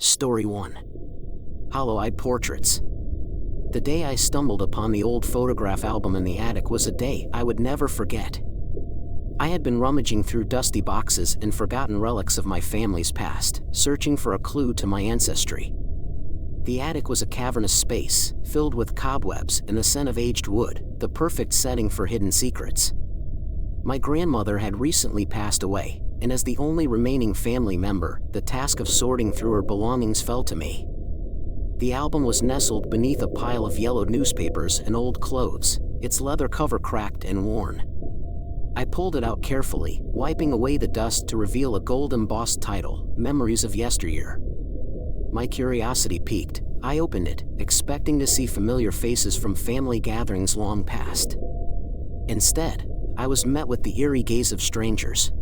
Story 1. Hollow-eyed portraits. The day I stumbled upon the old photograph album in the attic was a day I would never forget. I had been rummaging through dusty boxes and forgotten relics of my family's past, searching for a clue to my ancestry. The attic was a cavernous space, filled with cobwebs and the scent of aged wood, the perfect setting for hidden secrets. My grandmother had recently passed away, and as the only remaining family member, the task of sorting through her belongings fell to me. The album was nestled beneath a pile of yellowed newspapers and old clothes, its leather cover cracked and worn. I pulled it out carefully, wiping away the dust to reveal a gold-embossed title, Memories of Yesteryear. My curiosity piqued. I opened it, expecting to see familiar faces from family gatherings long past. Instead, I was met with the eerie gaze of strangers.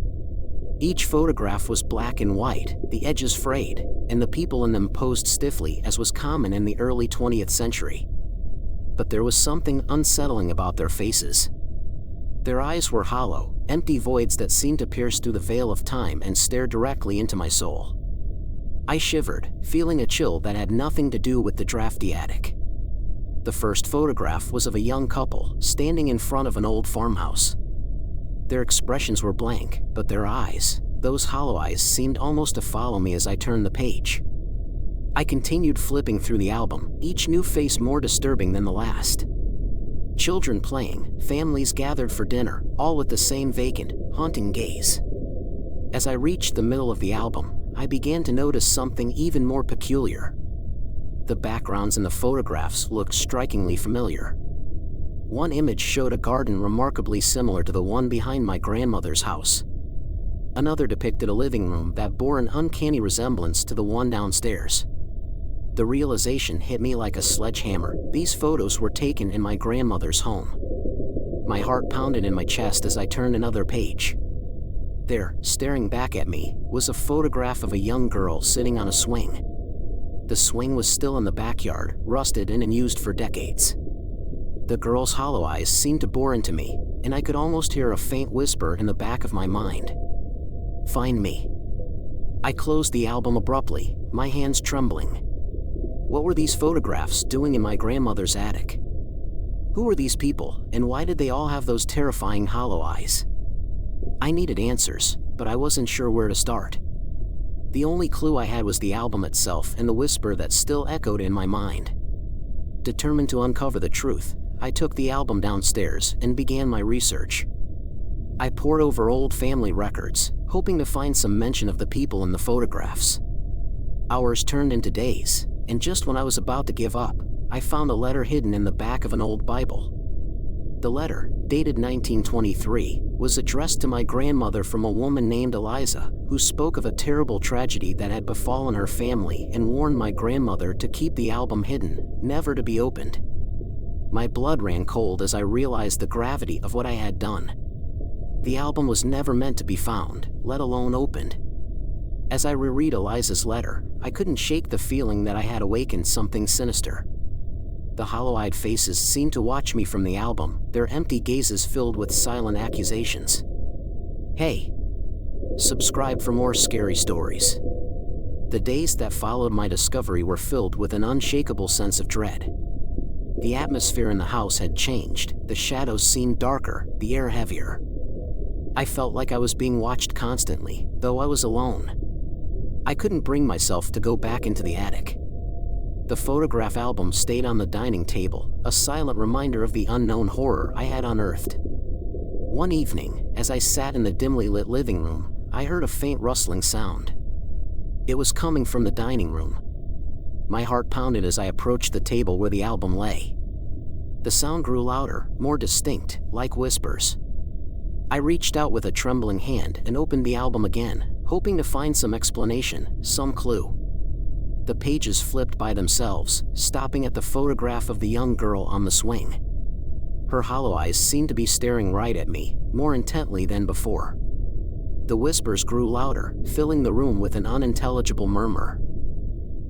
Each photograph was black and white, the edges frayed, and the people in them posed stiffly as was common in the early 20th century. But there was something unsettling about their faces. Their eyes were hollow, empty voids that seemed to pierce through the veil of time and stare directly into my soul. I shivered, feeling a chill that had nothing to do with the drafty attic. The first photograph was of a young couple, standing in front of an old farmhouse. Their expressions were blank, but their eyes, those hollow eyes, seemed almost to follow me as I turned the page. I continued flipping through the album, each new face more disturbing than the last. Children playing, families gathered for dinner, all with the same vacant, haunting gaze. As I reached the middle of the album, I began to notice something even more peculiar. The backgrounds in the photographs looked strikingly familiar. One image showed a garden remarkably similar to the one behind my grandmother's house. Another depicted a living room that bore an uncanny resemblance to the one downstairs. The realization hit me like a sledgehammer. These photos were taken in my grandmother's home. My heart pounded in my chest as I turned another page. There, staring back at me, was a photograph of a young girl sitting on a swing. The swing was still in the backyard, rusted and unused for decades. The girl's hollow eyes seemed to bore into me, and I could almost hear a faint whisper in the back of my mind. "Find me." I closed the album abruptly, my hands trembling. What were these photographs doing in my grandmother's attic? Who were these people, and why did they all have those terrifying hollow eyes? I needed answers, but I wasn't sure where to start. The only clue I had was the album itself and the whisper that still echoed in my mind. Determined to uncover the truth, I took the album downstairs and began my research. I pored over old family records, hoping to find some mention of the people in the photographs. Hours turned into days, and just when I was about to give up, I found a letter hidden in the back of an old Bible. The letter, dated 1923, was addressed to my grandmother from a woman named Eliza, who spoke of a terrible tragedy that had befallen her family and warned my grandmother to keep the album hidden, never to be opened. My blood ran cold as I realized the gravity of what I had done. The album was never meant to be found, let alone opened. As I reread Eliza's letter, I couldn't shake the feeling that I had awakened something sinister. The hollow-eyed faces seemed to watch me from the album, their empty gazes filled with silent accusations. Hey! Subscribe for more scary stories. The days that followed my discovery were filled with an unshakable sense of dread. The atmosphere in the house had changed, the shadows seemed darker, the air heavier. I felt like I was being watched constantly, though I was alone. I couldn't bring myself to go back into the attic. The photograph album stayed on the dining table, a silent reminder of the unknown horror I had unearthed. One evening, as I sat in the dimly lit living room, I heard a faint rustling sound. It was coming from the dining room. My heart pounded as I approached the table where the album lay. The sound grew louder, more distinct, like whispers. I reached out with a trembling hand and opened the album again, hoping to find some explanation, some clue. The pages flipped by themselves, stopping at the photograph of the young girl on the swing. Her hollow eyes seemed to be staring right at me, more intently than before. The whispers grew louder, filling the room with an unintelligible murmur.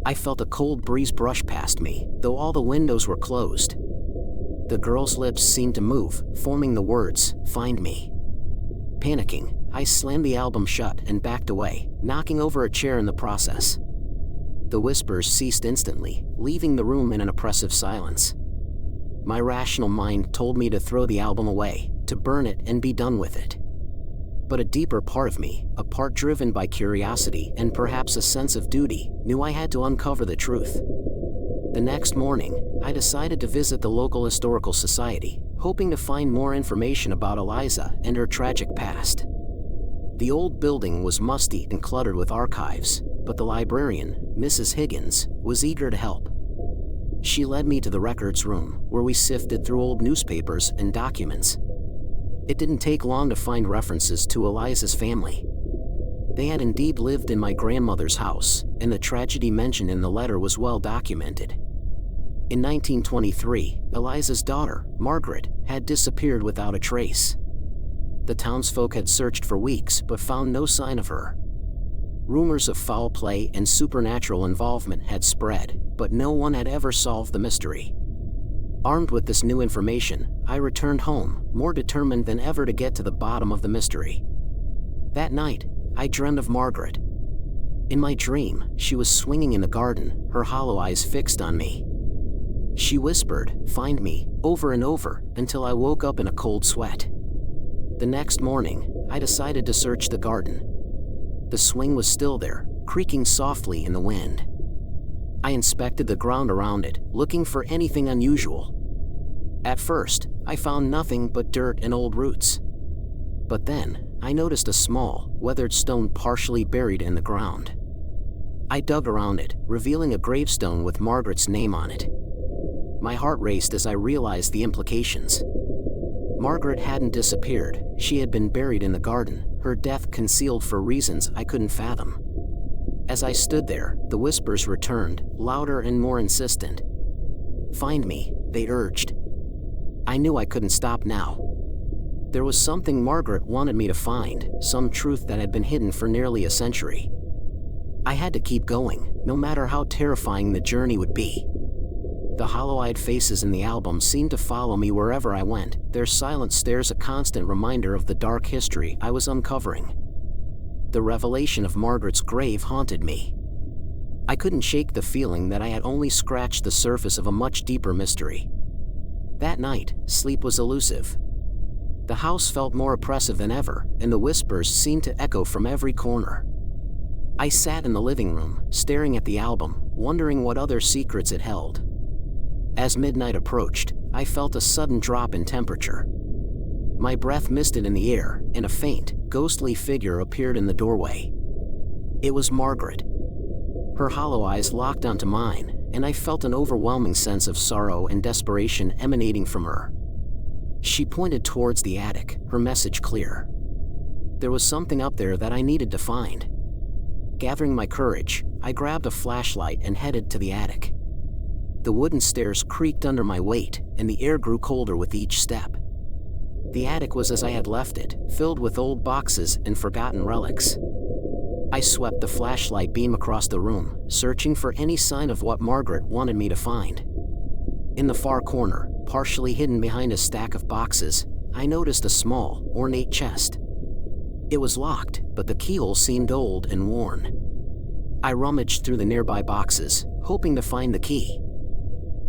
I felt a cold breeze brush past me, though all the windows were closed. The girl's lips seemed to move, forming the words, "Find me." Panicking, I slammed the album shut and backed away, knocking over a chair in the process. The whispers ceased instantly, leaving the room in an oppressive silence. My rational mind told me to throw the album away, to burn it and be done with it. But a deeper part of me, a part driven by curiosity and perhaps a sense of duty, knew I had to uncover the truth. The next morning, I decided to visit the local historical society, hoping to find more information about Eliza and her tragic past. The old building was musty and cluttered with archives, but the librarian, Mrs. Higgins, was eager to help. She led me to the records room, where we sifted through old newspapers and documents. It didn't take long to find references to Eliza's family. They had indeed lived in my grandmother's house, and the tragedy mentioned in the letter was well documented. In 1923, Eliza's daughter, Margaret, had disappeared without a trace. The townsfolk had searched for weeks but found no sign of her. Rumors of foul play and supernatural involvement had spread, but no one had ever solved the mystery. Armed with this new information, I returned home, more determined than ever to get to the bottom of the mystery. That night, I dreamed of Margaret. In my dream, she was swinging in the garden, her hollow eyes fixed on me. She whispered, "Find me," over and over, until I woke up in a cold sweat. The next morning, I decided to search the garden. The swing was still there, creaking softly in the wind. I inspected the ground around it, looking for anything unusual. At first, I found nothing but dirt and old roots. But then, I noticed a small, weathered stone partially buried in the ground. I dug around it, revealing a gravestone with Margaret's name on it. My heart raced as I realized the implications. Margaret hadn't disappeared, she had been buried in the garden, her death concealed for reasons I couldn't fathom. As I stood there, the whispers returned, louder and more insistent. "Find me," they urged. I knew I couldn't stop now. There was something Margaret wanted me to find, some truth that had been hidden for nearly a century. I had to keep going, no matter how terrifying the journey would be. The hollow-eyed faces in the album seemed to follow me wherever I went, their silent stares a constant reminder of the dark history I was uncovering. The revelation of Margaret's grave haunted me. I couldn't shake the feeling that I had only scratched the surface of a much deeper mystery. That night, sleep was elusive. The house felt more oppressive than ever, and the whispers seemed to echo from every corner. I sat in the living room, staring at the album, wondering what other secrets it held. As midnight approached, I felt a sudden drop in temperature. My breath misted in the air, and a faint, ghostly figure appeared in the doorway. It was Margaret. Her hollow eyes locked onto mine, and I felt an overwhelming sense of sorrow and desperation emanating from her. She pointed towards the attic, her message clear. There was something up there that I needed to find. Gathering my courage, I grabbed a flashlight and headed to the attic. The wooden stairs creaked under my weight, and the air grew colder with each step. The attic was as I had left it, filled with old boxes and forgotten relics. I swept the flashlight beam across the room, searching for any sign of what Margaret wanted me to find. In the far corner, partially hidden behind a stack of boxes, I noticed a small, ornate chest. It was locked, but the keyhole seemed old and worn. I rummaged through the nearby boxes, hoping to find the key.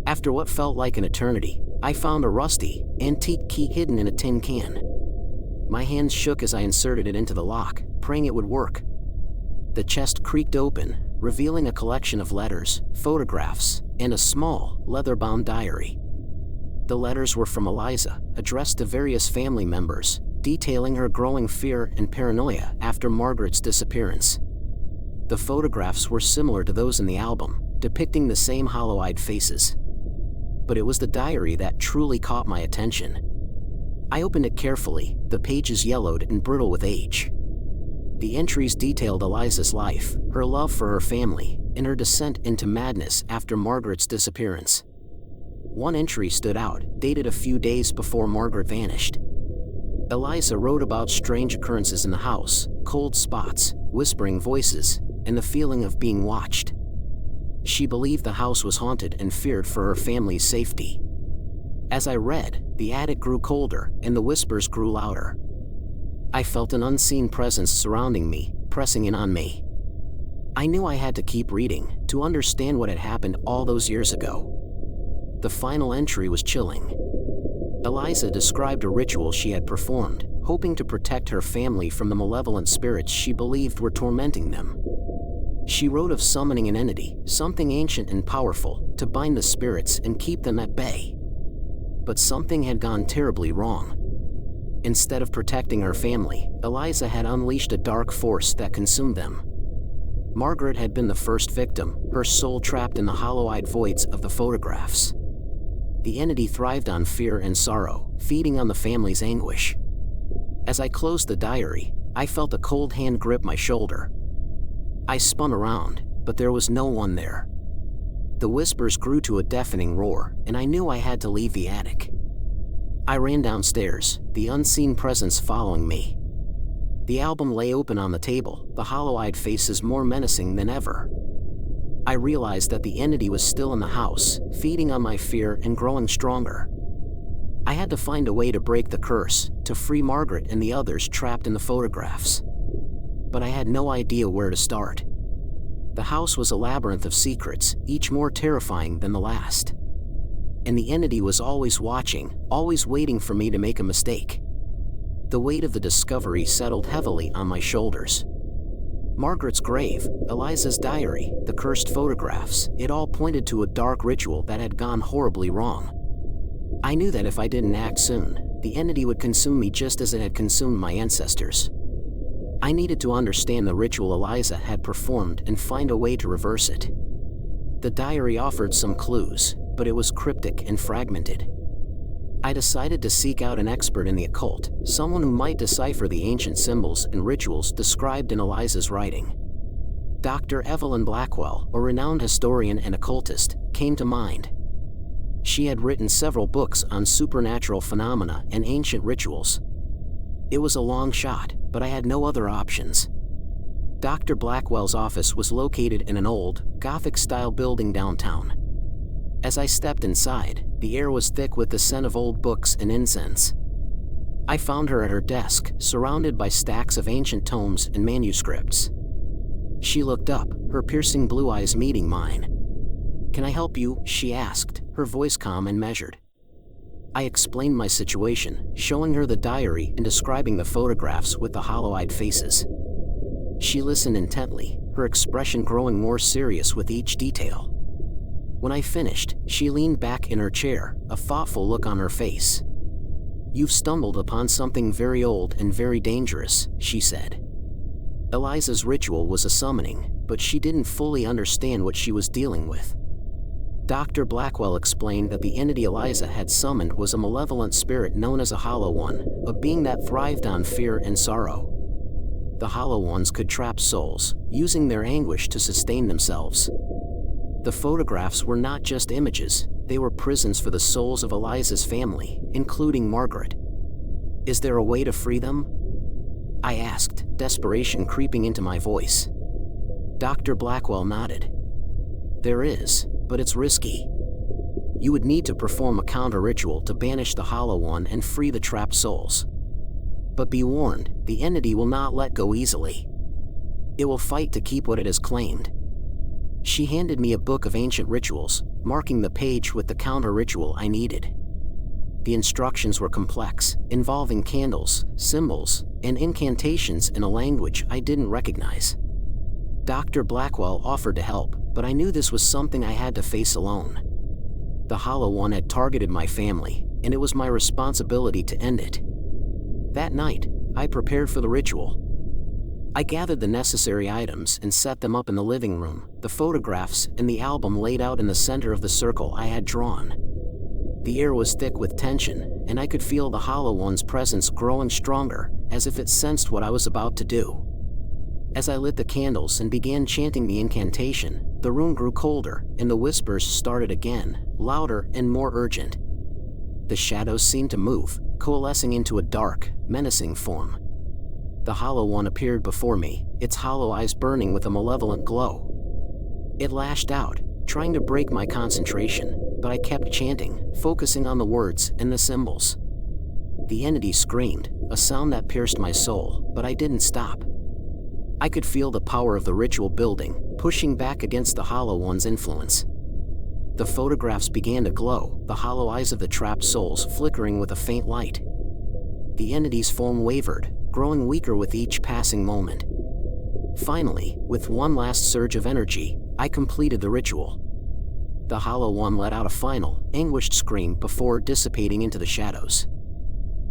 After what felt like an eternity, I found a rusty, antique key hidden in a tin can. My hands shook as I inserted it into the lock, praying it would work. The chest creaked open, revealing a collection of letters, photographs, and a small, leather-bound diary. The letters were from Eliza, addressed to various family members, detailing her growing fear and paranoia after Margaret's disappearance. The photographs were similar to those in the album, depicting the same hollow-eyed faces. But it was the diary that truly caught my attention. I opened it carefully, the pages yellowed and brittle with age. The entries detailed Eliza's life, her love for her family, and her descent into madness after Margaret's disappearance. One entry stood out, dated a few days before Margaret vanished. Eliza wrote about strange occurrences in the house, cold spots, whispering voices, and the feeling of being watched. She believed the house was haunted and feared for her family's safety. As I read, the attic grew colder and the whispers grew louder. I felt an unseen presence surrounding me, pressing in on me. I knew I had to keep reading, to understand what had happened all those years ago. The final entry was chilling. Eliza described a ritual she had performed, hoping to protect her family from the malevolent spirits she believed were tormenting them. She wrote of summoning an entity, something ancient and powerful, to bind the spirits and keep them at bay. But something had gone terribly wrong. Instead of protecting her family, Eliza had unleashed a dark force that consumed them. Margaret had been the first victim, her soul trapped in the hollow-eyed voids of the photographs. The entity thrived on fear and sorrow, feeding on the family's anguish. As I closed the diary, I felt a cold hand grip my shoulder. I spun around, but there was no one there. The whispers grew to a deafening roar, and I knew I had to leave the attic. I ran downstairs, the unseen presence following me. The album lay open on the table, the hollow-eyed faces more menacing than ever. I realized that the entity was still in the house, feeding on my fear and growing stronger. I had to find a way to break the curse, to free Margaret and the others trapped in the photographs. But I had no idea where to start. The house was a labyrinth of secrets, each more terrifying than the last. And the entity was always watching, always waiting for me to make a mistake. The weight of the discovery settled heavily on my shoulders. Margaret's grave, Eliza's diary, the cursed photographs, it all pointed to a dark ritual that had gone horribly wrong. I knew that if I didn't act soon, the entity would consume me just as it had consumed my ancestors. I needed to understand the ritual Eliza had performed and find a way to reverse it. The diary offered some clues, but it was cryptic and fragmented. I decided to seek out an expert in the occult, someone who might decipher the ancient symbols and rituals described in Eliza's writing. Dr. Evelyn Blackwell, a renowned historian and occultist, came to mind. She had written several books on supernatural phenomena and ancient rituals. It was a long shot, but I had no other options. Dr. Blackwell's office was located in an old, Gothic-style building downtown. As I stepped inside, the air was thick with the scent of old books and incense. I found her at her desk, surrounded by stacks of ancient tomes and manuscripts. She looked up, her piercing blue eyes meeting mine. "Can I help you?" she asked, her voice calm and measured. I explained my situation, showing her the diary and describing the photographs with the hollow-eyed faces. She listened intently, her expression growing more serious with each detail. When I finished, she leaned back in her chair, a thoughtful look on her face. "You've stumbled upon something very old and very dangerous," she said. Eliza's ritual was a summoning, but she didn't fully understand what she was dealing with. Dr. Blackwell explained that the entity Eliza had summoned was a malevolent spirit known as a Hollow One, a being that thrived on fear and sorrow. The Hollow Ones could trap souls, using their anguish to sustain themselves. The photographs were not just images, they were prisons for the souls of Eliza's family, including Margaret. "Is there a way to free them?" I asked, desperation creeping into my voice. Dr. Blackwell nodded. "There is, but it's risky. You would need to perform a counter-ritual to banish the Hollow One and free the trapped souls. But be warned, the entity will not let go easily. It will fight to keep what it has claimed." She handed me a book of ancient rituals, marking the page with the counter-ritual I needed. The instructions were complex, involving candles, symbols, and incantations in a language I didn't recognize. Dr. Blackwell offered to help, but I knew this was something I had to face alone. The Hollow One had targeted my family, and it was my responsibility to end it. That night, I prepared for the ritual. I gathered the necessary items and set them up in the living room, the photographs and the album laid out in the center of the circle I had drawn. The air was thick with tension, and I could feel the Hollow One's presence growing stronger, as if it sensed what I was about to do. As I lit the candles and began chanting the incantation, the room grew colder, and the whispers started again, louder and more urgent. The shadows seemed to move, coalescing into a dark, menacing form. The Hollow One appeared before me, its hollow eyes burning with a malevolent glow. It lashed out, trying to break my concentration, but I kept chanting, focusing on the words and the symbols. The entity screamed, a sound that pierced my soul, but I didn't stop. I could feel the power of the ritual building, pushing back against the Hollow One's influence. The photographs began to glow, the hollow eyes of the trapped souls flickering with a faint light. The entity's form wavered, growing weaker with each passing moment. Finally, with one last surge of energy, I completed the ritual. The Hollow One let out a final, anguished scream before dissipating into the shadows.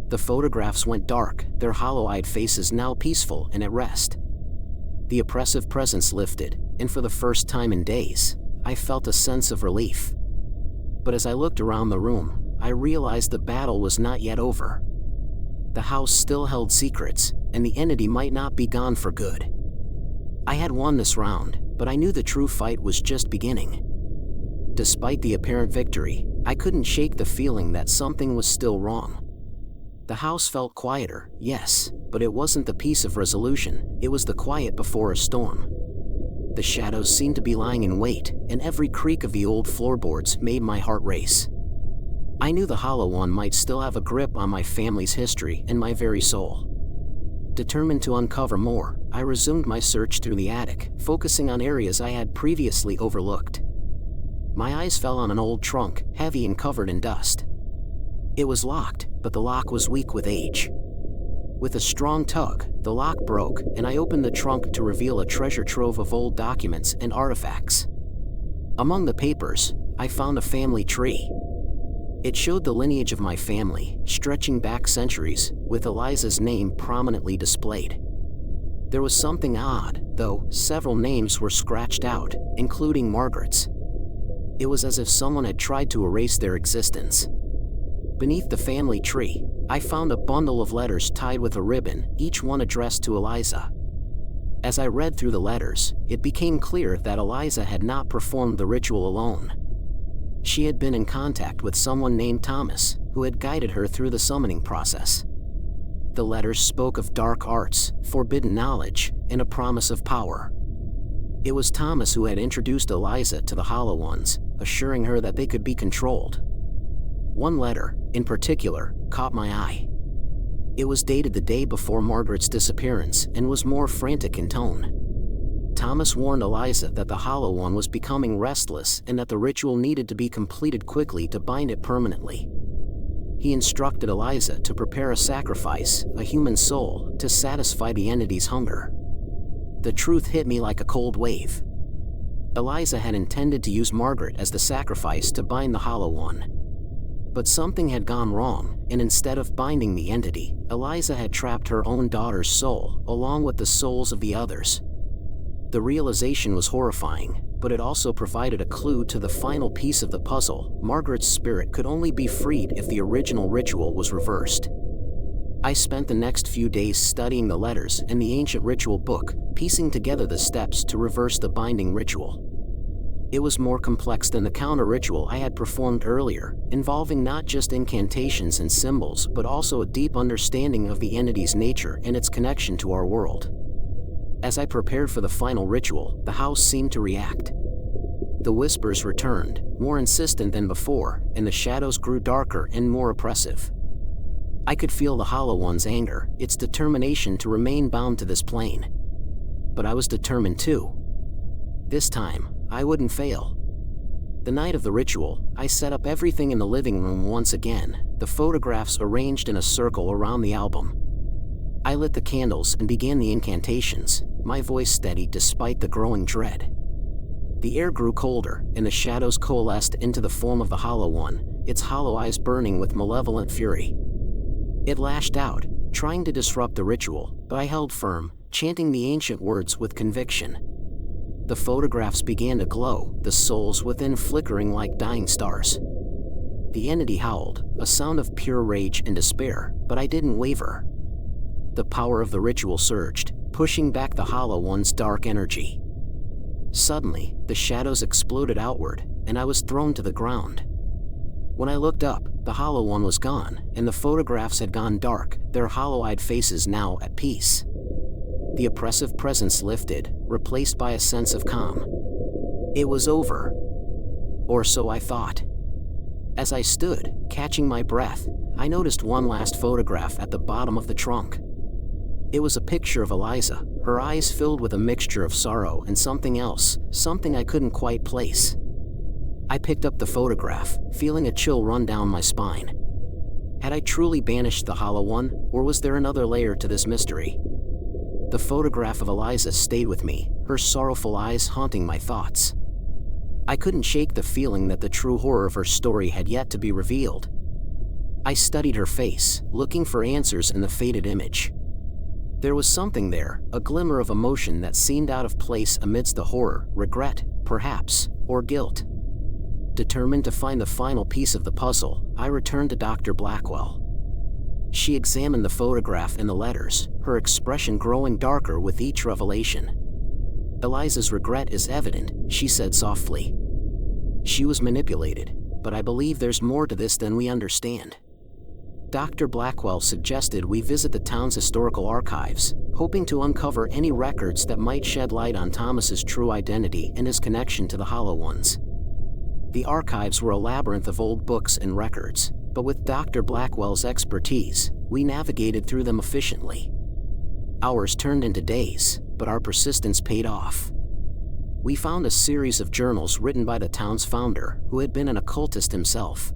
The photographs went dark, their hollow-eyed faces now peaceful and at rest. The oppressive presence lifted, and for the first time in days, I felt a sense of relief. But as I looked around the room, I realized the battle was not yet over. The house still held secrets, and the entity might not be gone for good. I had won this round, but I knew the true fight was just beginning. Despite the apparent victory, I couldn't shake the feeling that something was still wrong. The house felt quieter, yes, but it wasn't the peace of resolution, it was the quiet before a storm. The shadows seemed to be lying in wait, and every creak of the old floorboards made my heart race. I knew the Hollow One might still have a grip on my family's history and my very soul. Determined to uncover more, I resumed my search through the attic, focusing on areas I had previously overlooked. My eyes fell on an old trunk, heavy and covered in dust. It was locked, but the lock was weak with age. With a strong tug, the lock broke, and I opened the trunk to reveal a treasure trove of old documents and artifacts. Among the papers, I found a family tree. It showed the lineage of my family, stretching back centuries, with Eliza's name prominently displayed. There was something odd, though. Several names were scratched out, including Margaret's. It was as if someone had tried to erase their existence. Beneath the family tree, I found a bundle of letters tied with a ribbon, each one addressed to Eliza. As I read through the letters, it became clear that Eliza had not performed the ritual alone. She had been in contact with someone named Thomas, who had guided her through the summoning process. The letters spoke of dark arts, forbidden knowledge, and a promise of power. It was Thomas who had introduced Eliza to the Hollow Ones, assuring her that they could be controlled. One letter, in particular, caught my eye. It was dated the day before Margaret's disappearance and was more frantic in tone. Thomas warned Eliza that the Hollow One was becoming restless and that the ritual needed to be completed quickly to bind it permanently. He instructed Eliza to prepare a sacrifice, a human soul, to satisfy the entity's hunger. The truth hit me like a cold wave. Eliza had intended to use Margaret as the sacrifice to bind the Hollow One. But something had gone wrong, and instead of binding the entity, Eliza had trapped her own daughter's soul, along with the souls of the others. The realization was horrifying, but it also provided a clue to the final piece of the puzzle. Margaret's spirit could only be freed if the original ritual was reversed. I spent the next few days studying the letters and the ancient ritual book, piecing together the steps to reverse the binding ritual. It was more complex than the counter-ritual I had performed earlier, involving not just incantations and symbols but also a deep understanding of the entity's nature and its connection to our world. As I prepared for the final ritual, the house seemed to react. The whispers returned, more insistent than before, and the shadows grew darker and more oppressive. I could feel the Hollow One's anger, its determination to remain bound to this plane. But I was determined too. This time, I wouldn't fail. The night of the ritual, I set up everything in the living room once again, the photographs arranged in a circle around the album. I lit the candles and began the incantations, my voice steady despite the growing dread. The air grew colder, and the shadows coalesced into the form of the Hollow One, its hollow eyes burning with malevolent fury. It lashed out, trying to disrupt the ritual, but I held firm, chanting the ancient words with conviction. The photographs began to glow, the souls within flickering like dying stars. The entity howled, a sound of pure rage and despair, but I didn't waver. The power of the ritual surged, pushing back the Hollow One's dark energy. Suddenly, the shadows exploded outward, and I was thrown to the ground. When I looked up, the Hollow One was gone, and the photographs had gone dark, their hollow-eyed faces now at peace. The oppressive presence lifted, replaced by a sense of calm. It was over. Or so I thought. As I stood, catching my breath, I noticed one last photograph at the bottom of the trunk. It was a picture of Eliza, her eyes filled with a mixture of sorrow and something else, something I couldn't quite place. I picked up the photograph, feeling a chill run down my spine. Had I truly banished the Hollow One, or was there another layer to this mystery? The photograph of Eliza stayed with me, her sorrowful eyes haunting my thoughts. I couldn't shake the feeling that the true horror of her story had yet to be revealed. I studied her face, looking for answers in the faded image. There was something there, a glimmer of emotion that seemed out of place amidst the horror, regret, perhaps, or guilt. Determined to find the final piece of the puzzle, I returned to Dr. Blackwell. She examined the photograph and the letters, her expression growing darker with each revelation. Eliza's regret is evident, she said softly. She was manipulated, but I believe there's more to this than we understand. Dr. Blackwell suggested we visit the town's historical archives, hoping to uncover any records that might shed light on Thomas's true identity and his connection to the Hollow Ones. The archives were a labyrinth of old books and records, but with Dr. Blackwell's expertise, we navigated through them efficiently. Hours turned into days, but our persistence paid off. We found a series of journals written by the town's founder, who had been an occultist himself.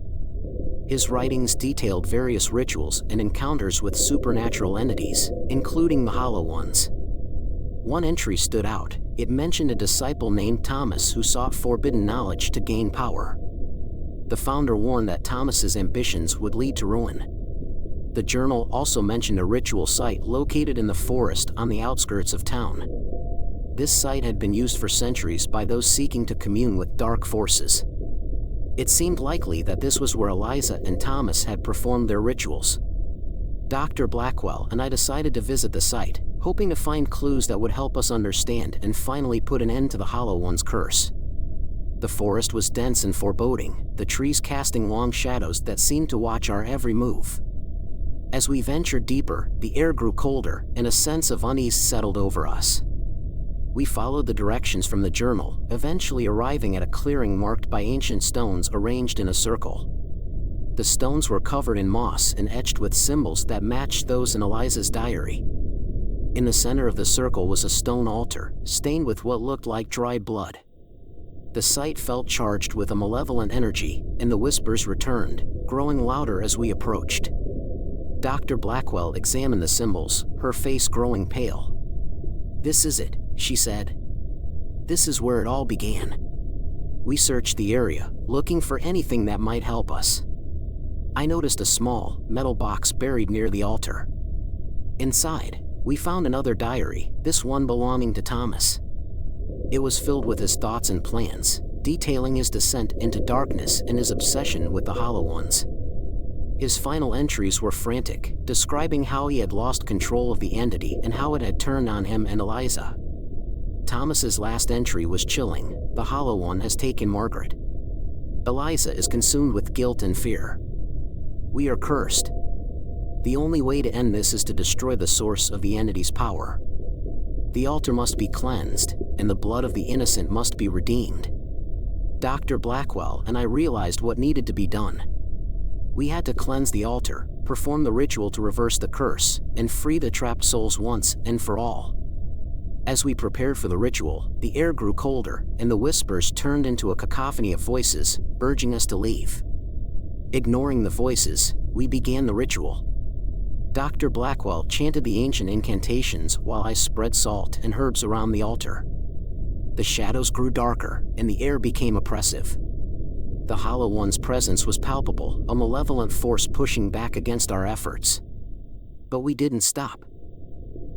His writings detailed various rituals and encounters with supernatural entities, including the Hollow Ones. One entry stood out. It mentioned a disciple named Thomas who sought forbidden knowledge to gain power. The founder warned that Thomas's ambitions would lead to ruin. The journal also mentioned a ritual site located in the forest on the outskirts of town. This site had been used for centuries by those seeking to commune with dark forces. It seemed likely that this was where Eliza and Thomas had performed their rituals. Dr. Blackwell and I decided to visit the site, hoping to find clues that would help us understand and finally put an end to the Hollow One's curse. The forest was dense and foreboding, the trees casting long shadows that seemed to watch our every move. As we ventured deeper, the air grew colder, and a sense of unease settled over us. We followed the directions from the journal, eventually arriving at a clearing marked by ancient stones arranged in a circle. The stones were covered in moss and etched with symbols that matched those in Eliza's diary. In the center of the circle was a stone altar, stained with what looked like dried blood. The site felt charged with a malevolent energy, and the whispers returned, growing louder as we approached. Dr. Blackwell examined the symbols, her face growing pale. "This is it," she said. "This is where it all began." We searched the area, looking for anything that might help us. I noticed a small, metal box buried near the altar. Inside, we found another diary, this one belonging to Thomas. It was filled with his thoughts and plans, detailing his descent into darkness and his obsession with the Hollow Ones. His final entries were frantic, describing how he had lost control of the entity and how it had turned on him and Eliza. Thomas's last entry was chilling. "The Hollow One has taken Margaret. Eliza is consumed with guilt and fear. We are cursed. The only way to end this is to destroy the source of the entity's power. The altar must be cleansed, and the blood of the innocent must be redeemed." Dr. Blackwell and I realized what needed to be done. We had to cleanse the altar, perform the ritual to reverse the curse, and free the trapped souls once and for all. As we prepared for the ritual, the air grew colder, and the whispers turned into a cacophony of voices, urging us to leave. Ignoring the voices, we began the ritual. Dr. Blackwell chanted the ancient incantations while I spread salt and herbs around the altar. The shadows grew darker, and the air became oppressive. The Hollow One's presence was palpable, a malevolent force pushing back against our efforts. But we didn't stop.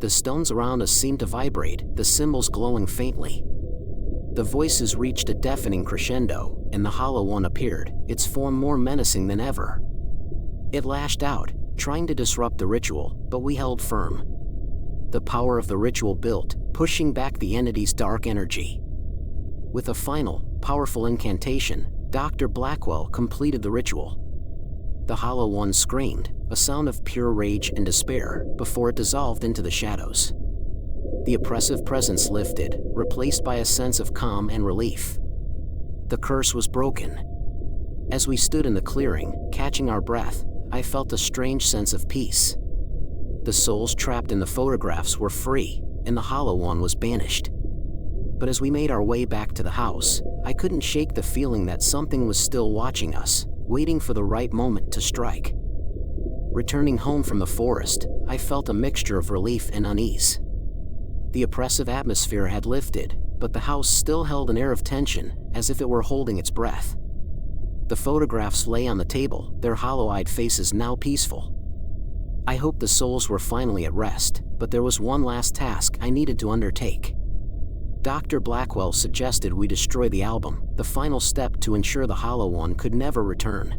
The stones around us seemed to vibrate, the symbols glowing faintly. The voices reached a deafening crescendo, and the Hollow One appeared, its form more menacing than ever. It lashed out, trying to disrupt the ritual, but we held firm. The power of the ritual built, pushing back the entity's dark energy. With a final, powerful incantation, Dr. Blackwell completed the ritual. The Hollow One screamed, a sound of pure rage and despair, before it dissolved into the shadows. The oppressive presence lifted, replaced by a sense of calm and relief. The curse was broken. As we stood in the clearing, catching our breath, I felt a strange sense of peace. The souls trapped in the photographs were free, and the hollow one was banished. But as we made our way back to the house, I couldn't shake the feeling that something was still watching us, waiting for the right moment to strike. Returning home from the forest, I felt a mixture of relief and unease. The oppressive atmosphere had lifted, but the house still held an air of tension, as if it were holding its breath. The photographs lay on the table, their hollow-eyed faces now peaceful. I hoped the souls were finally at rest, but there was one last task I needed to undertake. Dr. Blackwell suggested we destroy the album, the final step to ensure the hollow one could never return.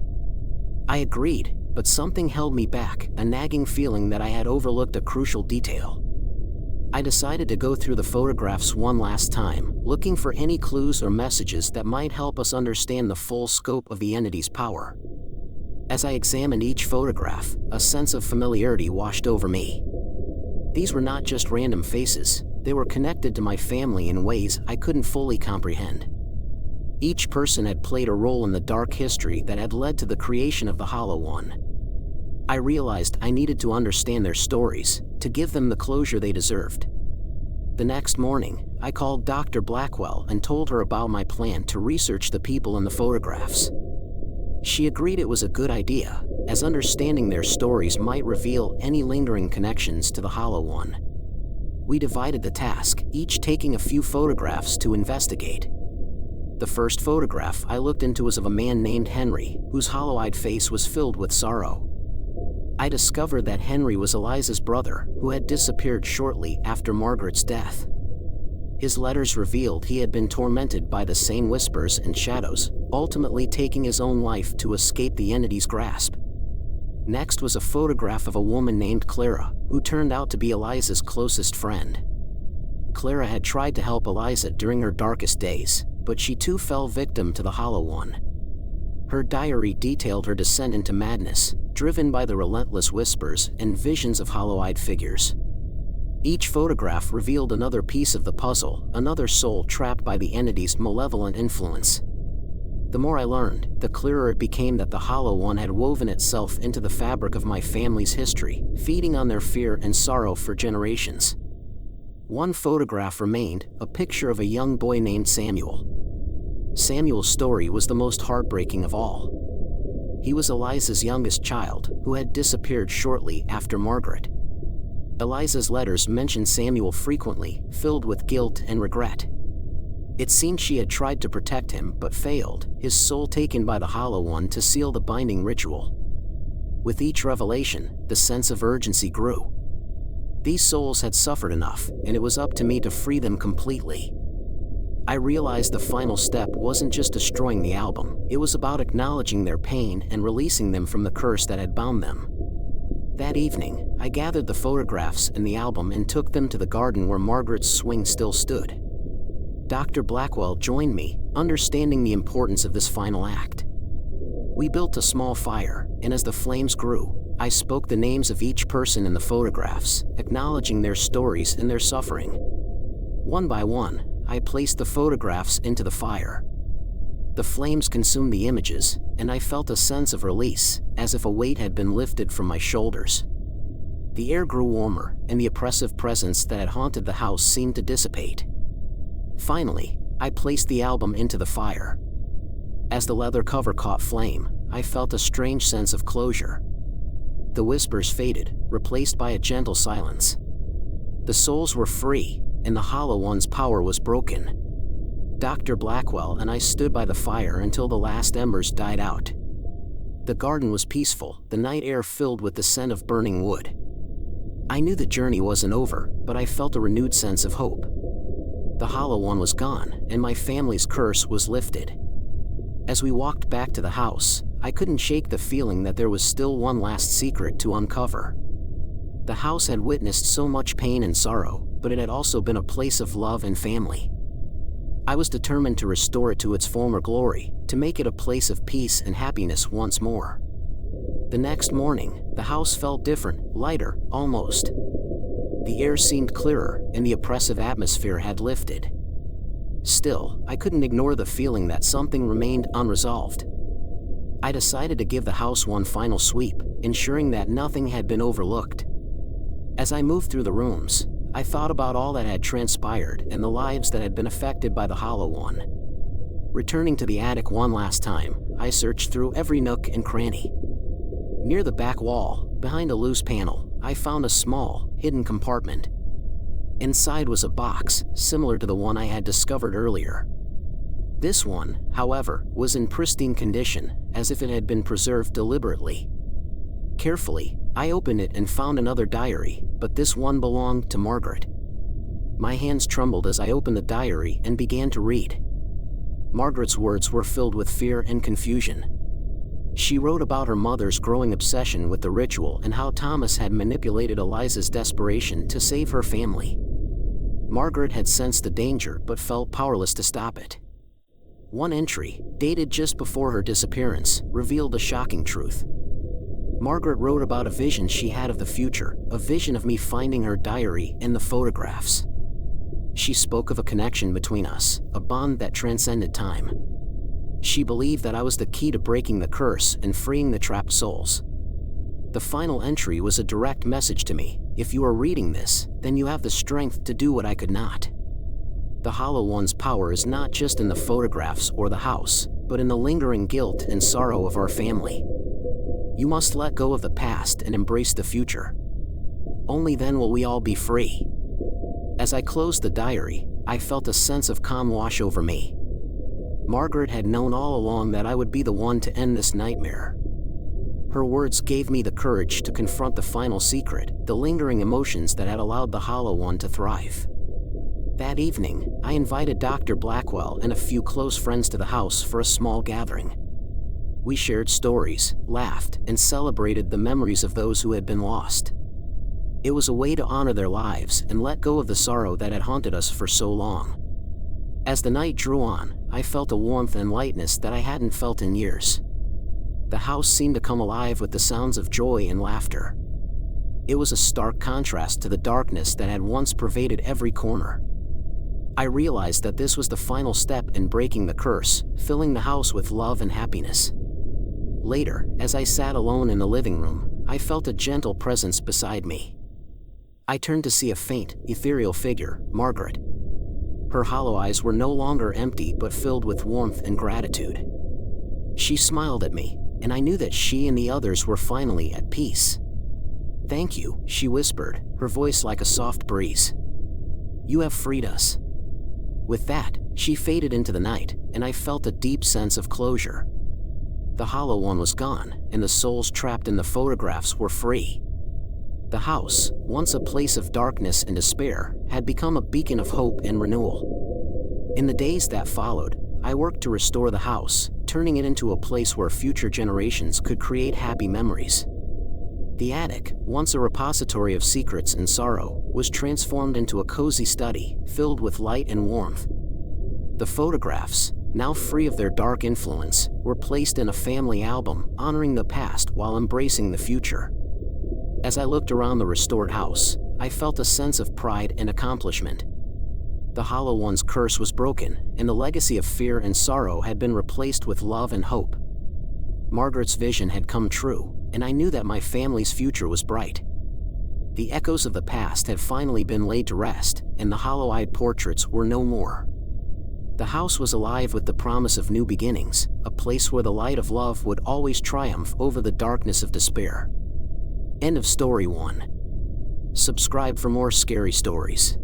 I agreed, but something held me back, a nagging feeling that I had overlooked a crucial detail. I decided to go through the photographs one last time, looking for any clues or messages that might help us understand the full scope of the entity's power. As I examined each photograph, a sense of familiarity washed over me. These were not just random faces, they were connected to my family in ways I couldn't fully comprehend. Each person had played a role in the dark history that had led to the creation of the Hollow One. I realized I needed to understand their stories, to give them the closure they deserved. The next morning, I called Dr. Blackwell and told her about my plan to research the people in the photographs. She agreed it was a good idea, as understanding their stories might reveal any lingering connections to the Hollow One. We divided the task, each taking a few photographs to investigate. The first photograph I looked into was of a man named Henry, whose hollow-eyed face was filled with sorrow. I discovered that Henry was Eliza's brother, who had disappeared shortly after Margaret's death. His letters revealed he had been tormented by the same whispers and shadows, ultimately taking his own life to escape the entity's grasp. Next was a photograph of a woman named Clara, who turned out to be Eliza's closest friend. Clara had tried to help Eliza during her darkest days, but she too fell victim to the Hollow One. Her diary detailed her descent into madness, driven by the relentless whispers and visions of hollow-eyed figures. Each photograph revealed another piece of the puzzle, another soul trapped by the entity's malevolent influence. The more I learned, the clearer it became that the Hollow One had woven itself into the fabric of my family's history, feeding on their fear and sorrow for generations. One photograph remained, a picture of a young boy named Samuel. Samuel's story was the most heartbreaking of all. He was Eliza's youngest child, who had disappeared shortly after Margaret. Eliza's letters mentioned Samuel frequently, filled with guilt and regret. It seemed she had tried to protect him but failed, his soul taken by the Hollow One to seal the binding ritual. With each revelation, the sense of urgency grew. These souls had suffered enough, and it was up to me to free them completely. I realized the final step wasn't just destroying the album, it was about acknowledging their pain and releasing them from the curse that had bound them. That evening, I gathered the photographs and the album and took them to the garden where Margaret's swing still stood. Dr. Blackwell joined me, understanding the importance of this final act. We built a small fire, and as the flames grew, I spoke the names of each person in the photographs, acknowledging their stories and their suffering. One by one, I placed the photographs into the fire. The flames consumed the images, and I felt a sense of release, as if a weight had been lifted from my shoulders. The air grew warmer, and the oppressive presence that had haunted the house seemed to dissipate. Finally, I placed the album into the fire. As the leather cover caught flame, I felt a strange sense of closure. The whispers faded, replaced by a gentle silence. The souls were free, and the Hollow One's power was broken. Dr. Blackwell and I stood by the fire until the last embers died out. The garden was peaceful, the night air filled with the scent of burning wood. I knew the journey wasn't over, but I felt a renewed sense of hope. The Hollow One was gone, and my family's curse was lifted. As we walked back to the house, I couldn't shake the feeling that there was still one last secret to uncover. The house had witnessed so much pain and sorrow, but it had also been a place of love and family. I was determined to restore it to its former glory, to make it a place of peace and happiness once more. The next morning, the house felt different, lighter, almost. The air seemed clearer, and the oppressive atmosphere had lifted. Still, I couldn't ignore the feeling that something remained unresolved. I decided to give the house one final sweep, ensuring that nothing had been overlooked. As I moved through the rooms, I thought about all that had transpired and the lives that had been affected by the Hollow One. Returning to the attic one last time, I searched through every nook and cranny. Near the back wall, behind a loose panel, I found a small, hidden compartment. Inside was a box, similar to the one I had discovered earlier. This one, however, was in pristine condition, as if it had been preserved deliberately. Carefully, I opened it and found another diary, but this one belonged to Margaret. My hands trembled as I opened the diary and began to read. Margaret's words were filled with fear and confusion. She wrote about her mother's growing obsession with the ritual and how Thomas had manipulated Eliza's desperation to save her family. Margaret had sensed the danger but felt powerless to stop it. One entry, dated just before her disappearance, revealed a shocking truth. Margaret wrote about a vision she had of the future, a vision of me finding her diary and the photographs. She spoke of a connection between us, a bond that transcended time. She believed that I was the key to breaking the curse and freeing the trapped souls. The final entry was a direct message to me: if you are reading this, then you have the strength to do what I could not. The Hollow One's power is not just in the photographs or the house, but in the lingering guilt and sorrow of our family. You must let go of the past and embrace the future. Only then will we all be free. As I closed the diary, I felt a sense of calm wash over me. Margaret had known all along that I would be the one to end this nightmare. Her words gave me the courage to confront the final secret, the lingering emotions that had allowed the Hollow One to thrive. That evening, I invited Dr. Blackwell and a few close friends to the house for a small gathering. We shared stories, laughed, and celebrated the memories of those who had been lost. It was a way to honor their lives and let go of the sorrow that had haunted us for so long. As the night drew on, I felt a warmth and lightness that I hadn't felt in years. The house seemed to come alive with the sounds of joy and laughter. It was a stark contrast to the darkness that had once pervaded every corner. I realized that this was the final step in breaking the curse, filling the house with love and happiness. Later, as I sat alone in the living room, I felt a gentle presence beside me. I turned to see a faint, ethereal figure, Margaret. Her hollow eyes were no longer empty but filled with warmth and gratitude. She smiled at me, and I knew that she and the others were finally at peace. "Thank you," she whispered, her voice like a soft breeze. "You have freed us." With that, she faded into the night, and I felt a deep sense of closure. The Hollow One was gone, and the souls trapped in the photographs were free. The house, once a place of darkness and despair, had become a beacon of hope and renewal. In the days that followed, I worked to restore the house, turning it into a place where future generations could create happy memories. The attic, once a repository of secrets and sorrow, was transformed into a cozy study, filled with light and warmth. The photographs, now free of their dark influence, were placed in a family album, honoring the past while embracing the future. As I looked around the restored house, I felt a sense of pride and accomplishment. The Hollow One's curse was broken, and the legacy of fear and sorrow had been replaced with love and hope. Margaret's vision had come true, and I knew that my family's future was bright. The echoes of the past had finally been laid to rest, and the hollow-eyed portraits were no more. The house was alive with the promise of new beginnings, a place where the light of love would always triumph over the darkness of despair. End of Story 1. Subscribe for more scary stories.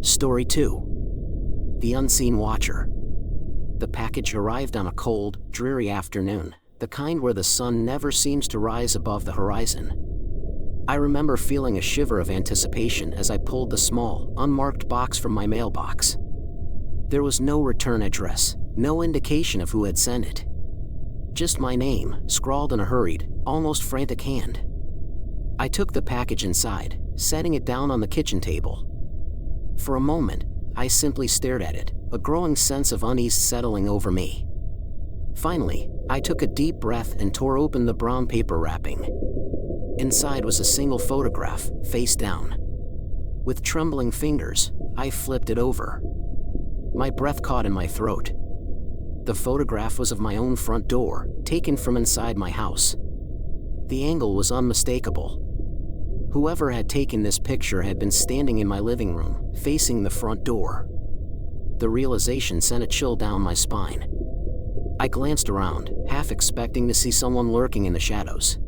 Story 2. The Unseen Watcher. The package arrived on a cold, dreary afternoon, the kind where the sun never seems to rise above the horizon. I remember feeling a shiver of anticipation as I pulled the small, unmarked box from my mailbox. There was no return address, no indication of who had sent it. Just my name, scrawled in a hurried, almost frantic hand. I took the package inside, setting it down on the kitchen table. For a moment, I simply stared at it, a growing sense of unease settling over me. Finally, I took a deep breath and tore open the brown paper wrapping. Inside was a single photograph, face down. With trembling fingers, I flipped it over. My breath caught in my throat. The photograph was of my own front door, taken from inside my house. The angle was unmistakable. Whoever had taken this picture had been standing in my living room, facing the front door. The realization sent a chill down my spine. I glanced around, half expecting to see someone lurking in the shadows.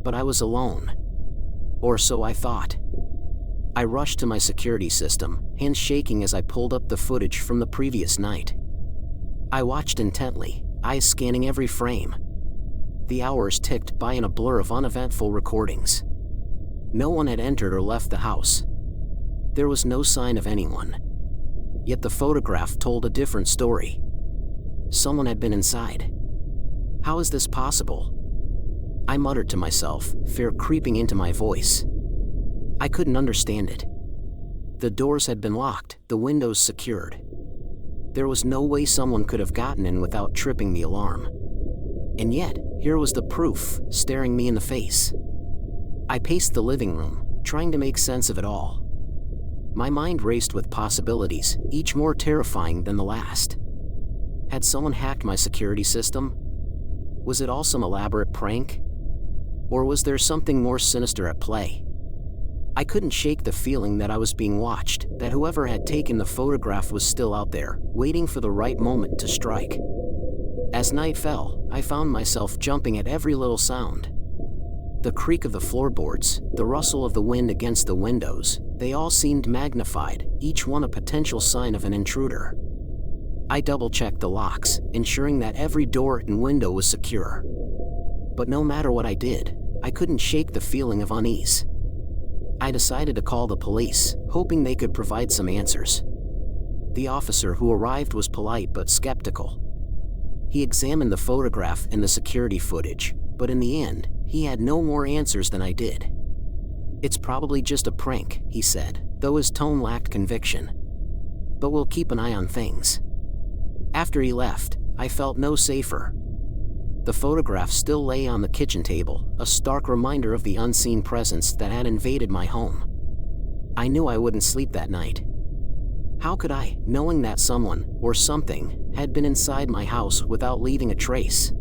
But I was alone. Or so I thought. I rushed to my security system, hands shaking as I pulled up the footage from the previous night. I watched intently, eyes scanning every frame. The hours ticked by in a blur of uneventful recordings. No one had entered or left the house. There was no sign of anyone. Yet the photograph told a different story. Someone had been inside. How is this possible? I muttered to myself, fear creeping into my voice. I couldn't understand it. The doors had been locked, the windows secured. There was no way someone could have gotten in without tripping the alarm. And yet, here was the proof, staring me in the face. I paced the living room, trying to make sense of it all. My mind raced with possibilities, each more terrifying than the last. Had someone hacked my security system? Was it all some elaborate prank? Or was there something more sinister at play? I couldn't shake the feeling that I was being watched, that whoever had taken the photograph was still out there, waiting for the right moment to strike. As night fell, I found myself jumping at every little sound. The creak of the floorboards, the rustle of the wind against the windows, they all seemed magnified, each one a potential sign of an intruder. I double-checked the locks, ensuring that every door and window was secure. But no matter what I did, I couldn't shake the feeling of unease. I decided to call the police, hoping they could provide some answers. The officer who arrived was polite but skeptical. He examined the photograph and the security footage, but in the end, he had no more answers than I did. "It's probably just a prank," he said, though his tone lacked conviction. "But we'll keep an eye on things." After he left, I felt no safer. The photograph still lay on the kitchen table, a stark reminder of the unseen presence that had invaded my home. I knew I wouldn't sleep that night. How could I, knowing that someone, or something, had been inside my house without leaving a trace?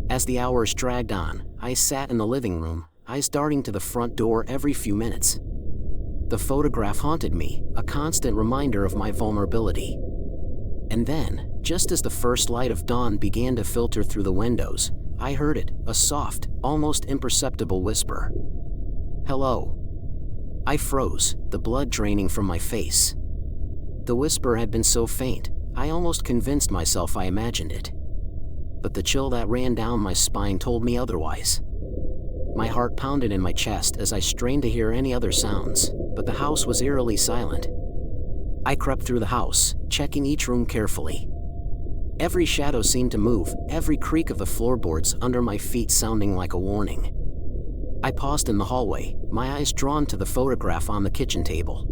As the hours dragged on, I sat in the living room, eyes darting to the front door every few minutes. The photograph haunted me, a constant reminder of my vulnerability. And then, just as the first light of dawn began to filter through the windows, I heard it, a soft, almost imperceptible whisper. "Hello." I froze, the blood draining from my face. The whisper had been so faint, I almost convinced myself I imagined it. But the chill that ran down my spine told me otherwise. My heart pounded in my chest as I strained to hear any other sounds, but the house was eerily silent. I crept through the house, checking each room carefully. Every shadow seemed to move, every creak of the floorboards under my feet sounding like a warning. I paused in the hallway, my eyes drawn to the photograph on the kitchen table.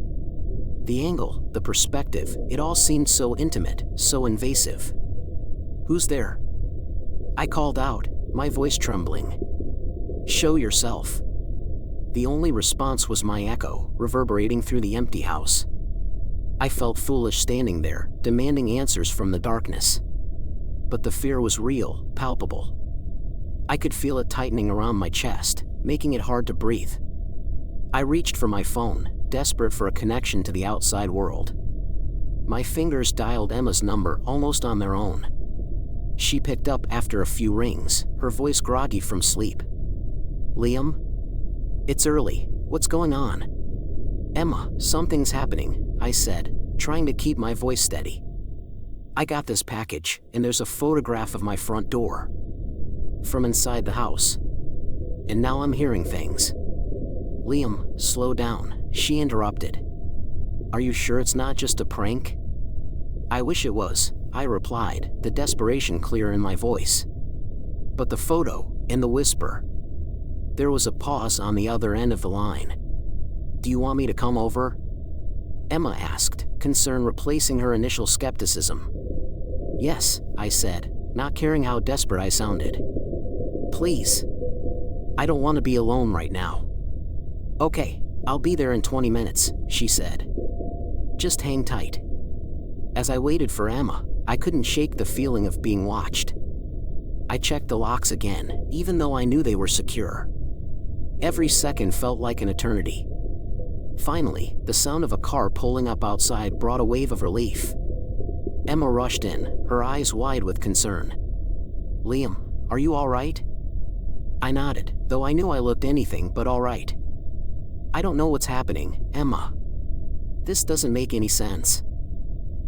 The angle, the perspective, it all seemed so intimate, so invasive. "Who's there?" I called out, my voice trembling. "Show yourself." The only response was my echo, reverberating through the empty house. I felt foolish standing there, demanding answers from the darkness. But the fear was real, palpable. I could feel it tightening around my chest, making it hard to breathe. I reached for my phone, desperate for a connection to the outside world. My fingers dialed Emma's number almost on their own. She picked up after a few rings, her voice groggy from sleep. "Liam? It's early. What's going on?" "Emma, something's happening," I said, trying to keep my voice steady. "I got this package, and there's a photograph of my front door. From inside the house. And now I'm hearing things." "Liam, slow down," she interrupted. "Are you sure it's not just a prank?" "I wish it was," I replied, the desperation clear in my voice. "But the photo, and the whisper." There was a pause on the other end of the line. "Do you want me to come over?" Emma asked, concern replacing her initial skepticism. "Yes," I said, not caring how desperate I sounded. "Please. I don't want to be alone right now." "Okay, I'll be there in 20 minutes, she said. "Just hang tight." As I waited for Emma, I couldn't shake the feeling of being watched. I checked the locks again, even though I knew they were secure. Every second felt like an eternity. Finally, the sound of a car pulling up outside brought a wave of relief. Emma rushed in, her eyes wide with concern. "Liam, are you all right?" I nodded, though I knew I looked anything but all right. "I don't know what's happening, Emma. This doesn't make any sense."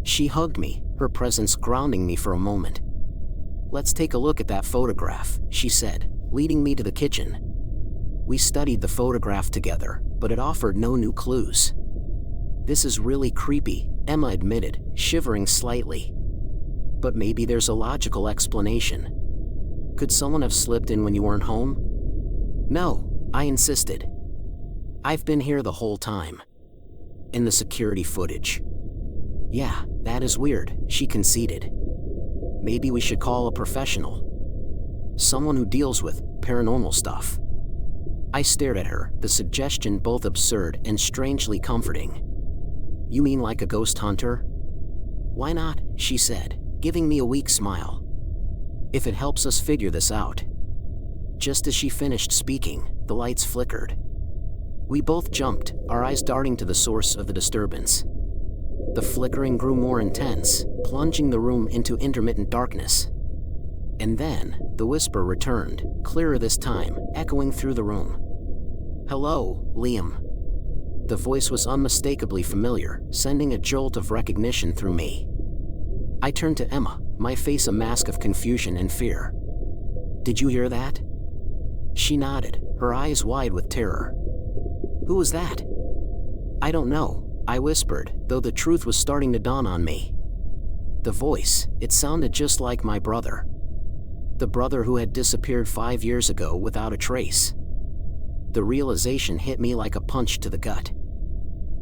She hugged me, her presence grounding me for a moment. "Let's take a look at that photograph," she said, leading me to the kitchen. We studied the photograph together, but it offered no new clues. "This is really creepy," Emma admitted, shivering slightly. "But maybe there's a logical explanation. Could someone have slipped in when you weren't home?" "No," I insisted. "I've been here the whole time." "In the security footage." "Yeah, that is weird," she conceded. "Maybe we should call a professional. Someone who deals with paranormal stuff." I stared at her, the suggestion both absurd and strangely comforting. "You mean like a ghost hunter?" "Why not?" she said, giving me a weak smile. "If it helps us figure this out." Just as she finished speaking, the lights flickered. We both jumped, our eyes darting to the source of the disturbance. The flickering grew more intense, plunging the room into intermittent darkness. And then, the whisper returned, clearer this time, echoing through the room. "Hello, Liam." The voice was unmistakably familiar, sending a jolt of recognition through me. I turned to Emma, my face a mask of confusion and fear. "Did you hear that?" She nodded, her eyes wide with terror. "Who was that?" "I don't know," I whispered, though the truth was starting to dawn on me. The voice, it sounded just like my brother. The brother who had disappeared 5 years ago without a trace. The realization hit me like a punch to the gut.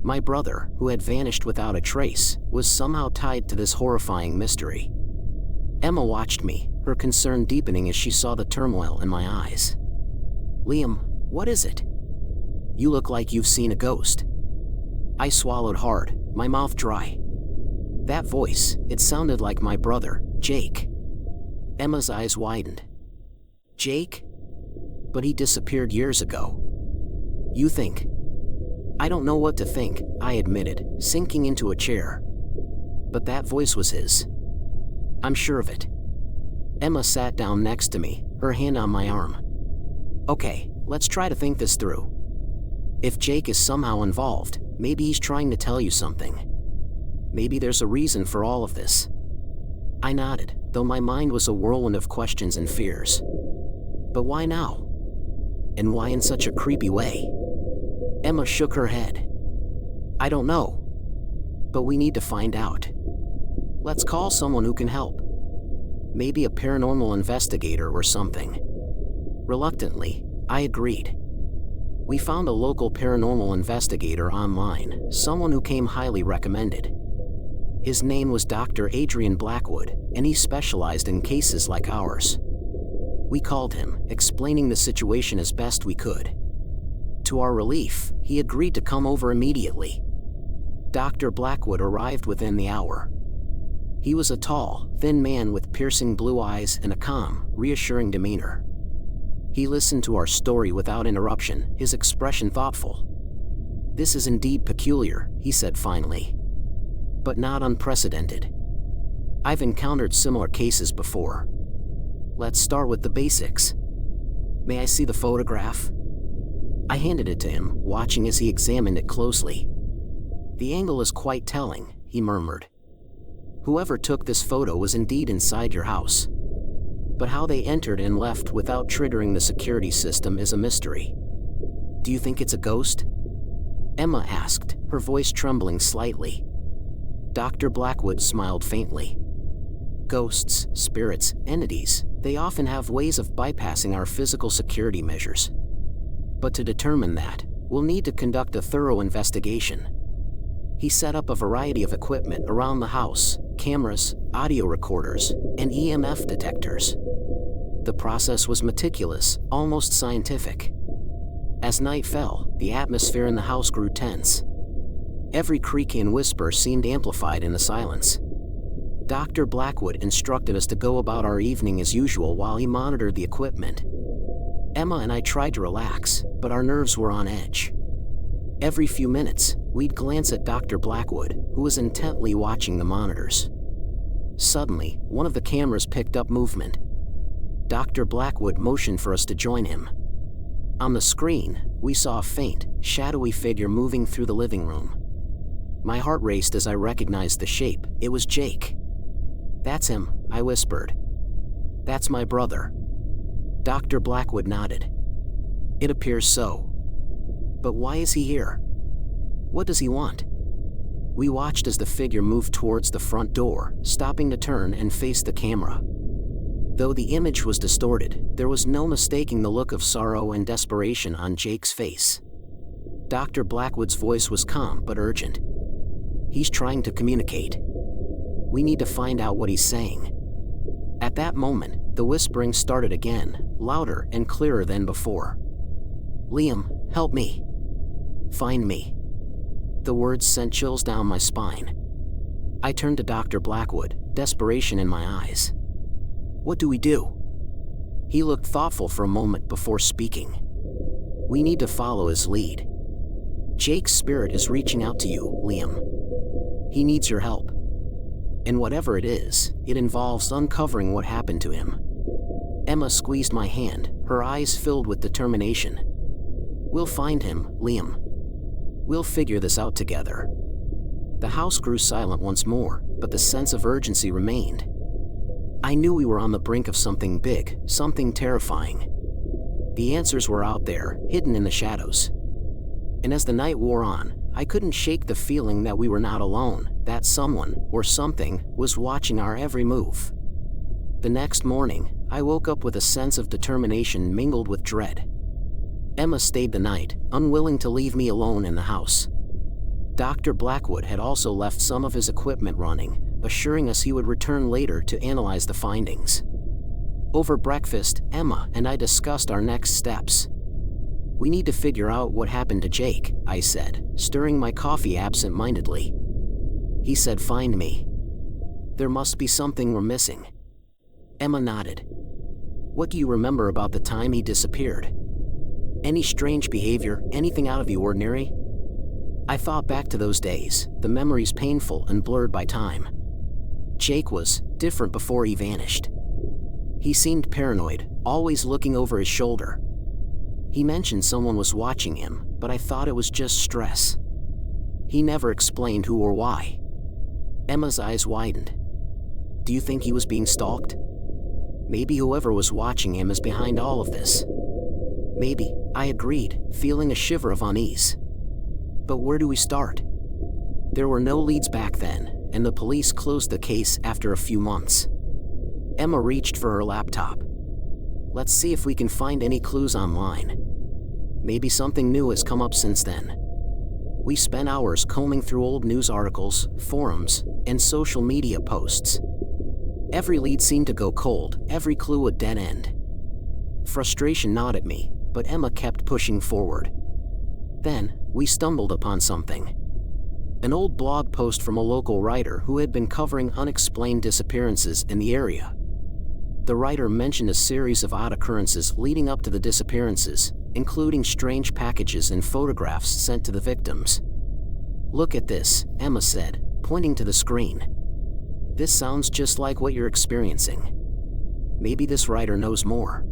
My brother, who had vanished without a trace, was somehow tied to this horrifying mystery. Emma watched me, her concern deepening as she saw the turmoil in my eyes. "Liam, what is it? You look like you've seen a ghost." I swallowed hard, my mouth dry. That voice, it sounded like my brother, Jake. Emma's eyes widened. "Jake? But he disappeared years ago." "You think?" "I don't know what to think," I admitted, sinking into a chair. "But that voice was his. I'm sure of it." Emma sat down next to me, her hand on my arm. "Okay, let's try to think this through. If Jake is somehow involved, maybe he's trying to tell you something. Maybe there's a reason for all of this." I nodded, though my mind was a whirlwind of questions and fears. "But why now? And why in such a creepy way?" Emma shook her head. "I don't know. But we need to find out. Let's call someone who can help. Maybe a paranormal investigator or something." Reluctantly, I agreed. We found a local paranormal investigator online, someone who came highly recommended. His name was Dr. Adrian Blackwood, and he specialized in cases like ours. We called him, explaining the situation as best we could. To our relief, he agreed to come over immediately. Dr. Blackwood arrived within the hour. He was a tall, thin man with piercing blue eyes and a calm, reassuring demeanor. He listened to our story without interruption, his expression thoughtful. "This is indeed peculiar," he said finally. "But not unprecedented. I've encountered similar cases before. Let's start with the basics. May I see the photograph?" I handed it to him, watching as he examined it closely. "The angle is quite telling," he murmured. "Whoever took this photo was indeed inside your house. But how they entered and left without triggering the security system is a mystery. Do you think it's a ghost?" Emma asked, her voice trembling slightly. Dr. Blackwood smiled faintly. "Ghosts, spirits, entities, they often have ways of bypassing our physical security measures. But to determine that, we'll need to conduct a thorough investigation." He set up a variety of equipment around the house, cameras, audio recorders, and EMF detectors. The process was meticulous, almost scientific. As night fell, the atmosphere in the house grew tense. Every creak and whisper seemed amplified in the silence. Dr. Blackwood instructed us to go about our evening as usual while he monitored the equipment. Emma and I tried to relax, but our nerves were on edge. Every few minutes, we'd glance at Dr. Blackwood, who was intently watching the monitors. Suddenly, one of the cameras picked up movement. Dr. Blackwood motioned for us to join him. On the screen, we saw a faint, shadowy figure moving through the living room. My heart raced as I recognized the shape. It was Jake. "That's him," I whispered. "That's my brother." Dr. Blackwood nodded. "It appears so. But why is he here? What does he want?" We watched as the figure moved towards the front door, stopping to turn and face the camera. Though the image was distorted, there was no mistaking the look of sorrow and desperation on Jake's face. Dr. Blackwood's voice was calm but urgent. "He's trying to communicate. We need to find out what he's saying." At that moment, the whispering started again, louder and clearer than before. "Liam, help me. Find me." The words sent chills down my spine. I turned to Dr. Blackwood, desperation in my eyes. "What do we do?" He looked thoughtful for a moment before speaking. "We need to follow his lead. Jake's spirit is reaching out to you, Liam. He needs your help. And whatever it is, it involves uncovering what happened to him." Emma squeezed my hand, her eyes filled with determination. "We'll find him, Liam. We'll figure this out together." The house grew silent once more, but the sense of urgency remained. I knew we were on the brink of something big, something terrifying. The answers were out there, hidden in the shadows. And as the night wore on, I couldn't shake the feeling that we were not alone, that someone, or something, was watching our every move. The next morning, I woke up with a sense of determination mingled with dread. Emma stayed the night, unwilling to leave me alone in the house. Dr. Blackwood had also left some of his equipment running, assuring us he would return later to analyze the findings. Over breakfast, Emma and I discussed our next steps. "We need to figure out what happened to Jake," I said, stirring my coffee absent-mindedly. He said, "Find me. There must be something we're missing." Emma nodded. "What do you remember about the time he disappeared? Any strange behavior, anything out of the ordinary?" I thought back to those days, the memories painful and blurred by time. Jake was different before he vanished. He seemed paranoid, always looking over his shoulder. He mentioned someone was watching him, but I thought it was just stress. He never explained who or why. Emma's eyes widened. "Do you think he was being stalked? Maybe whoever was watching him is behind all of this." "Maybe," I agreed, feeling a shiver of unease. "But where do we start?" There were no leads back then, and the police closed the case after a few months. Emma reached for her laptop. "Let's see if we can find any clues online. Maybe something new has come up since then." We spent hours combing through old news articles, forums, and social media posts. Every lead seemed to go cold, every clue a dead end. Frustration gnawed at me, but Emma kept pushing forward. Then, we stumbled upon something. An old blog post from a local writer who had been covering unexplained disappearances in the area. The writer mentioned a series of odd occurrences leading up to the disappearances, including strange packages and photographs sent to the victims. "Look at this," Emma said, pointing to the screen. "This sounds just like what you're experiencing. Maybe this writer knows more."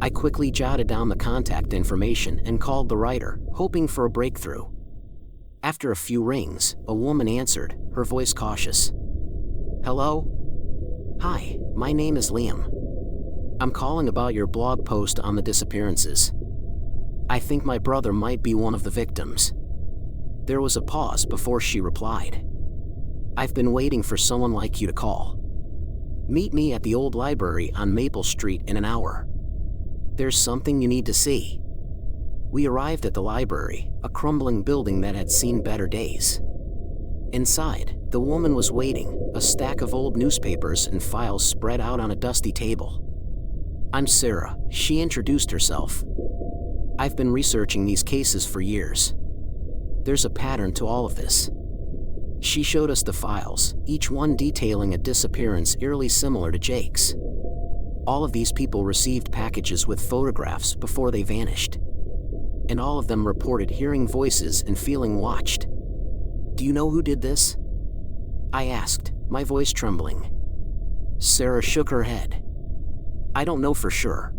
I quickly jotted down the contact information and called the writer, hoping for a breakthrough. After a few rings, a woman answered, her voice cautious. "Hello? Hi, my name is Liam. I'm calling about your blog post on the disappearances. I think my brother might be one of the victims." There was a pause before she replied. "I've been waiting for someone like you to call. Meet me at the old library on Maple Street in an hour. There's something you need to see." We arrived at the library, a crumbling building that had seen better days. Inside, the woman was waiting, a stack of old newspapers and files spread out on a dusty table. "I'm Sarah," she introduced herself. "I've been researching these cases for years. There's a pattern to all of this." She showed us the files, each one detailing a disappearance eerily similar to Jake's. All of these people received packages with photographs before they vanished. And all of them reported hearing voices and feeling watched. Do you know who did this? I asked, my voice trembling. Sarah shook her head. I don't know for sure,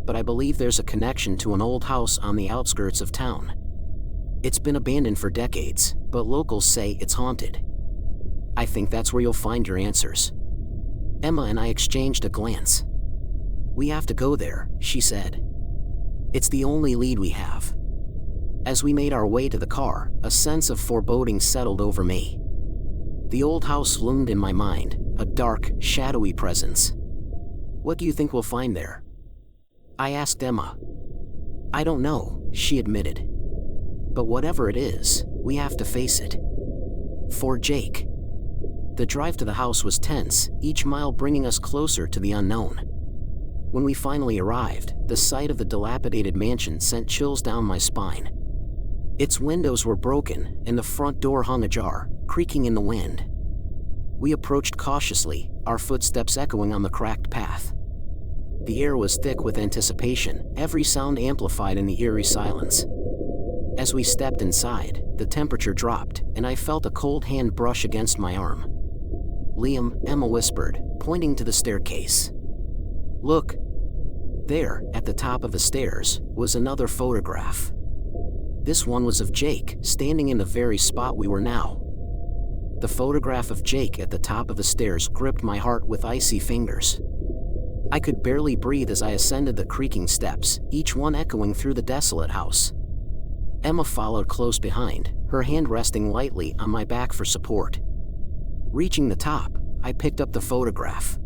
but I believe there's a connection to an old house on the outskirts of town. It's been abandoned for decades, but locals say it's haunted. I think that's where you'll find your answers. Emma and I exchanged a glance. We have to go there, she said. It's the only lead we have. As we made our way to the car, a sense of foreboding settled over me. The old house loomed in my mind, a dark, shadowy presence. What do you think we'll find there? I asked Emma. I don't know, she admitted. But whatever it is, we have to face it. For Jake. The drive to the house was tense, each mile bringing us closer to the unknown. When we finally arrived, the sight of the dilapidated mansion sent chills down my spine. Its windows were broken, and the front door hung ajar, creaking in the wind. We approached cautiously, our footsteps echoing on the cracked path. The air was thick with anticipation, every sound amplified in the eerie silence. As we stepped inside, the temperature dropped, and I felt a cold hand brush against my arm. Liam, Emma whispered, pointing to the staircase. Look. There, at the top of the stairs, was another photograph. This one was of Jake, standing in the very spot we were now. The photograph of Jake at the top of the stairs gripped my heart with icy fingers. I could barely breathe as I ascended the creaking steps, each one echoing through the desolate house. Emma followed close behind, her hand resting lightly on my back for support. Reaching the top, I picked up the photograph.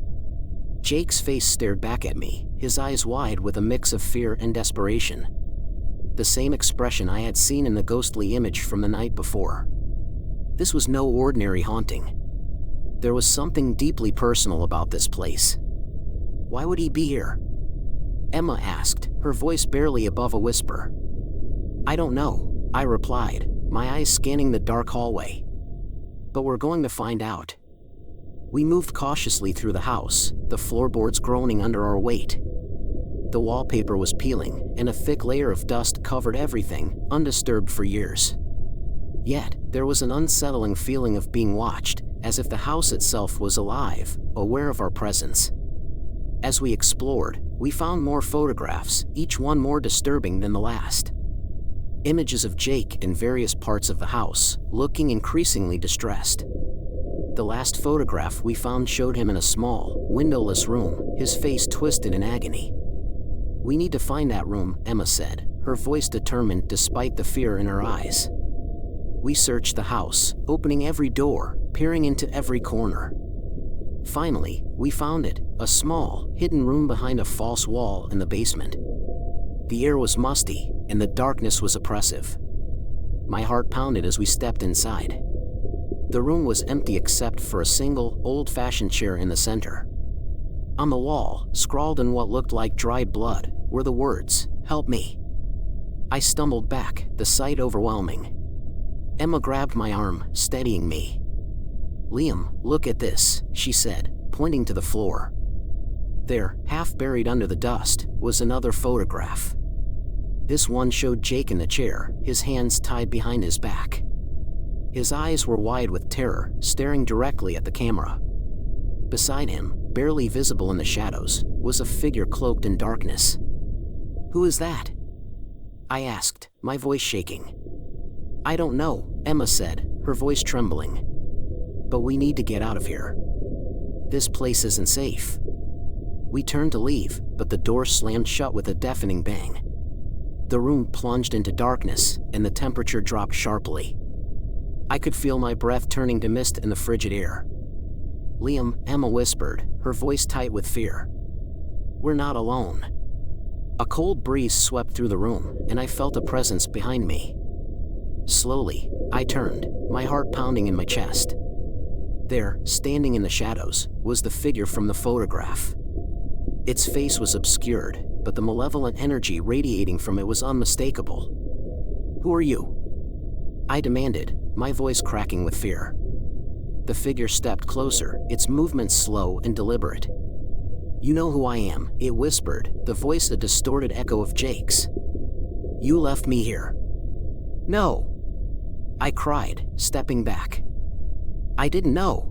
Jake's face stared back at me, his eyes wide with a mix of fear and desperation. The same expression I had seen in the ghostly image from the night before. This was no ordinary haunting. There was something deeply personal about this place. Why would he be here? Emma asked, her voice barely above a whisper. I don't know, I replied, my eyes scanning the dark hallway. But we're going to find out. We moved cautiously through the house, the floorboards groaning under our weight. The wallpaper was peeling, and a thick layer of dust covered everything, undisturbed for years. Yet, there was an unsettling feeling of being watched, as if the house itself was alive, aware of our presence. As we explored, we found more photographs, each one more disturbing than the last. Images of Jake in various parts of the house, looking increasingly distressed. The last photograph we found showed him in a small, windowless room, his face twisted in agony. We need to find that room, Emma said, her voice determined despite the fear in her eyes. We searched the house, opening every door, peering into every corner. Finally, we found it, a small, hidden room behind a false wall in the basement. The air was musty, and the darkness was oppressive. My heart pounded as we stepped inside. The room was empty except for a single, old-fashioned chair in the center. On the wall, scrawled in what looked like dried blood, were the words, "Help me." I stumbled back, the sight overwhelming. Emma grabbed my arm, steadying me. Liam, look at this, she said, pointing to the floor. There, half buried under the dust, was another photograph. This one showed Jake in the chair, his hands tied behind his back. His eyes were wide with terror, staring directly at the camera. Beside him, barely visible in the shadows, was a figure cloaked in darkness. Who is that? I asked, my voice shaking. I don't know, Emma said, her voice trembling. But we need to get out of here. This place isn't safe. We turned to leave, but the door slammed shut with a deafening bang. The room plunged into darkness, and the temperature dropped sharply. I could feel my breath turning to mist in the frigid air. Liam, Emma whispered, her voice tight with fear. We're not alone. A cold breeze swept through the room, and I felt a presence behind me. Slowly, I turned, my heart pounding in my chest. There, standing in the shadows, was the figure from the photograph. Its face was obscured, but the malevolent energy radiating from it was unmistakable. Who are you? I demanded, my voice cracking with fear. The figure stepped closer, its movements slow and deliberate. "You know who I am," it whispered, the voice a distorted echo of Jake's. "You left me here." "No," I cried, stepping back. "I didn't know.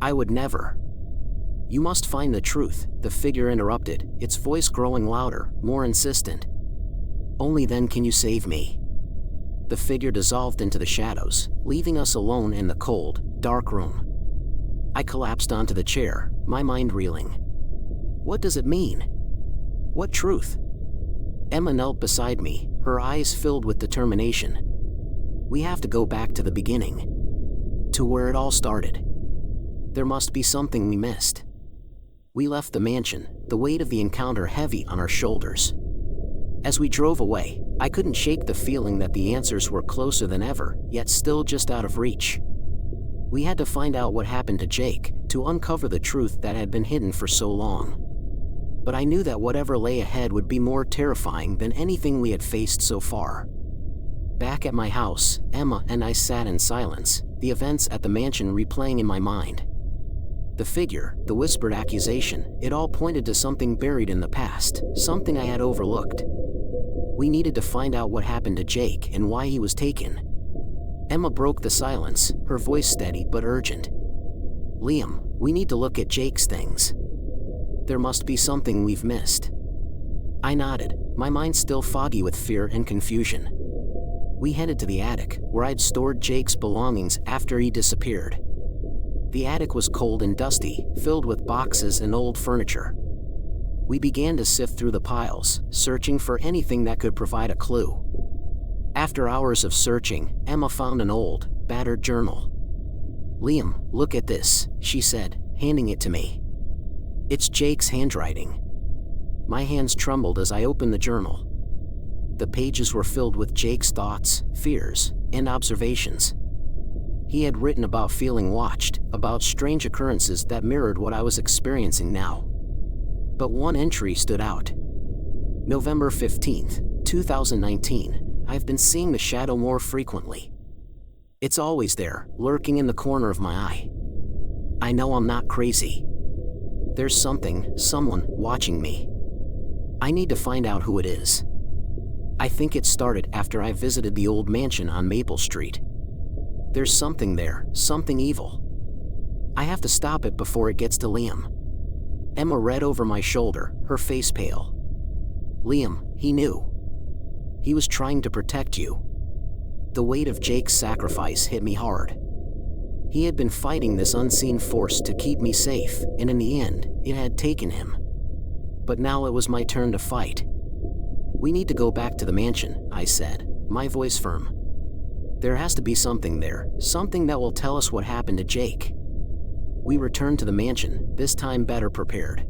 I would never." "You must find the truth," the figure interrupted, its voice growing louder, more insistent. "Only then can you save me." The figure dissolved into the shadows, leaving us alone in the cold, dark room. I collapsed onto the chair, my mind reeling. What does it mean? What truth? Emma knelt beside me, her eyes filled with determination. We have to go back to the beginning. To where it all started. There must be something we missed. We left the mansion, the weight of the encounter heavy on our shoulders. As we drove away, I couldn't shake the feeling that the answers were closer than ever, yet still just out of reach. We had to find out what happened to Jake, to uncover the truth that had been hidden for so long. But I knew that whatever lay ahead would be more terrifying than anything we had faced so far. Back at my house, Emma and I sat in silence, the events at the mansion replaying in my mind. The figure, the whispered accusation, it all pointed to something buried in the past, something I had overlooked. We needed to find out what happened to Jake and why he was taken. Emma broke the silence, her voice steady but urgent. "Liam, we need to look at Jake's things. There must be something we've missed." I nodded, my mind still foggy with fear and confusion. We headed to the attic, where I'd stored Jake's belongings after he disappeared. The attic was cold and dusty, filled with boxes and old furniture. We began to sift through the piles, searching for anything that could provide a clue. After hours of searching, Emma found an old, battered journal. "Liam, look at this," she said, handing it to me. "It's Jake's handwriting." My hands trembled as I opened the journal. The pages were filled with Jake's thoughts, fears, and observations. He had written about feeling watched, about strange occurrences that mirrored what I was experiencing now. But one entry stood out. November 15th, 2019, I've been seeing the shadow more frequently. It's always there, lurking in the corner of my eye. I know I'm not crazy. There's someone, watching me. I need to find out who it is. I think it started after I visited the old mansion on Maple Street. There's something there, something evil. I have to stop it before it gets to Liam. Emma read over my shoulder, her face pale. "Liam, he knew. He was trying to protect you." The weight of Jake's sacrifice hit me hard. He had been fighting this unseen force to keep me safe, and in the end, it had taken him. But now it was my turn to fight. "We need to go back to the mansion," I said, my voice firm. "There has to be something there, something that will tell us what happened to Jake." We returned to the mansion, this time better prepared.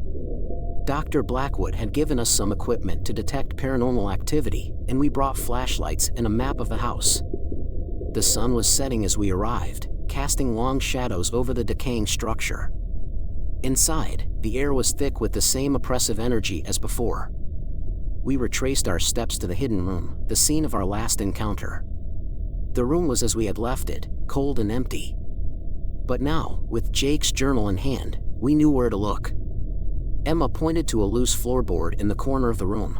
Dr. Blackwood had given us some equipment to detect paranormal activity, and we brought flashlights and a map of the house. The sun was setting as we arrived, casting long shadows over the decaying structure. Inside, the air was thick with the same oppressive energy as before. We retraced our steps to the hidden room, the scene of our last encounter. The room was as we had left it, cold and empty. But now, with Jake's journal in hand, we knew where to look. Emma pointed to a loose floorboard in the corner of the room.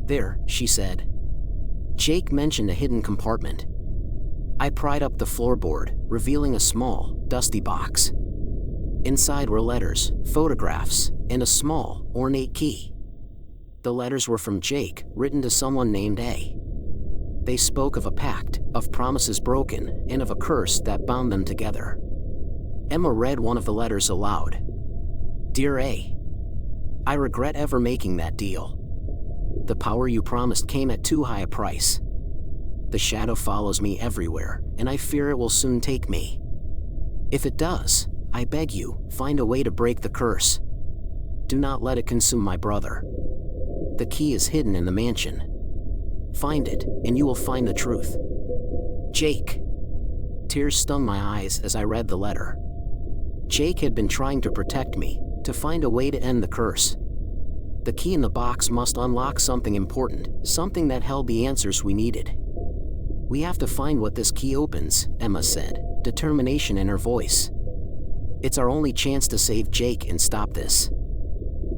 "There," she said. Jake mentioned a hidden compartment. I pried up the floorboard, revealing a small, dusty box. Inside were letters, photographs, and a small, ornate key. The letters were from Jake, written to someone named A. They spoke of a pact, of promises broken, and of a curse that bound them together. Emma read one of the letters aloud. "Dear A. I regret ever making that deal. The power you promised came at too high a price. The shadow follows me everywhere, and I fear it will soon take me. If it does, I beg you, find a way to break the curse. Do not let it consume my brother. The key is hidden in the mansion. Find it, and you will find the truth. Jake." Tears stung my eyes as I read the letter. Jake had been trying to protect me, to find a way to end the curse. The key in the box must unlock something important, something that held the answers we needed. "We have to find what this key opens," Emma said, determination in her voice. "It's our only chance to save Jake and stop this."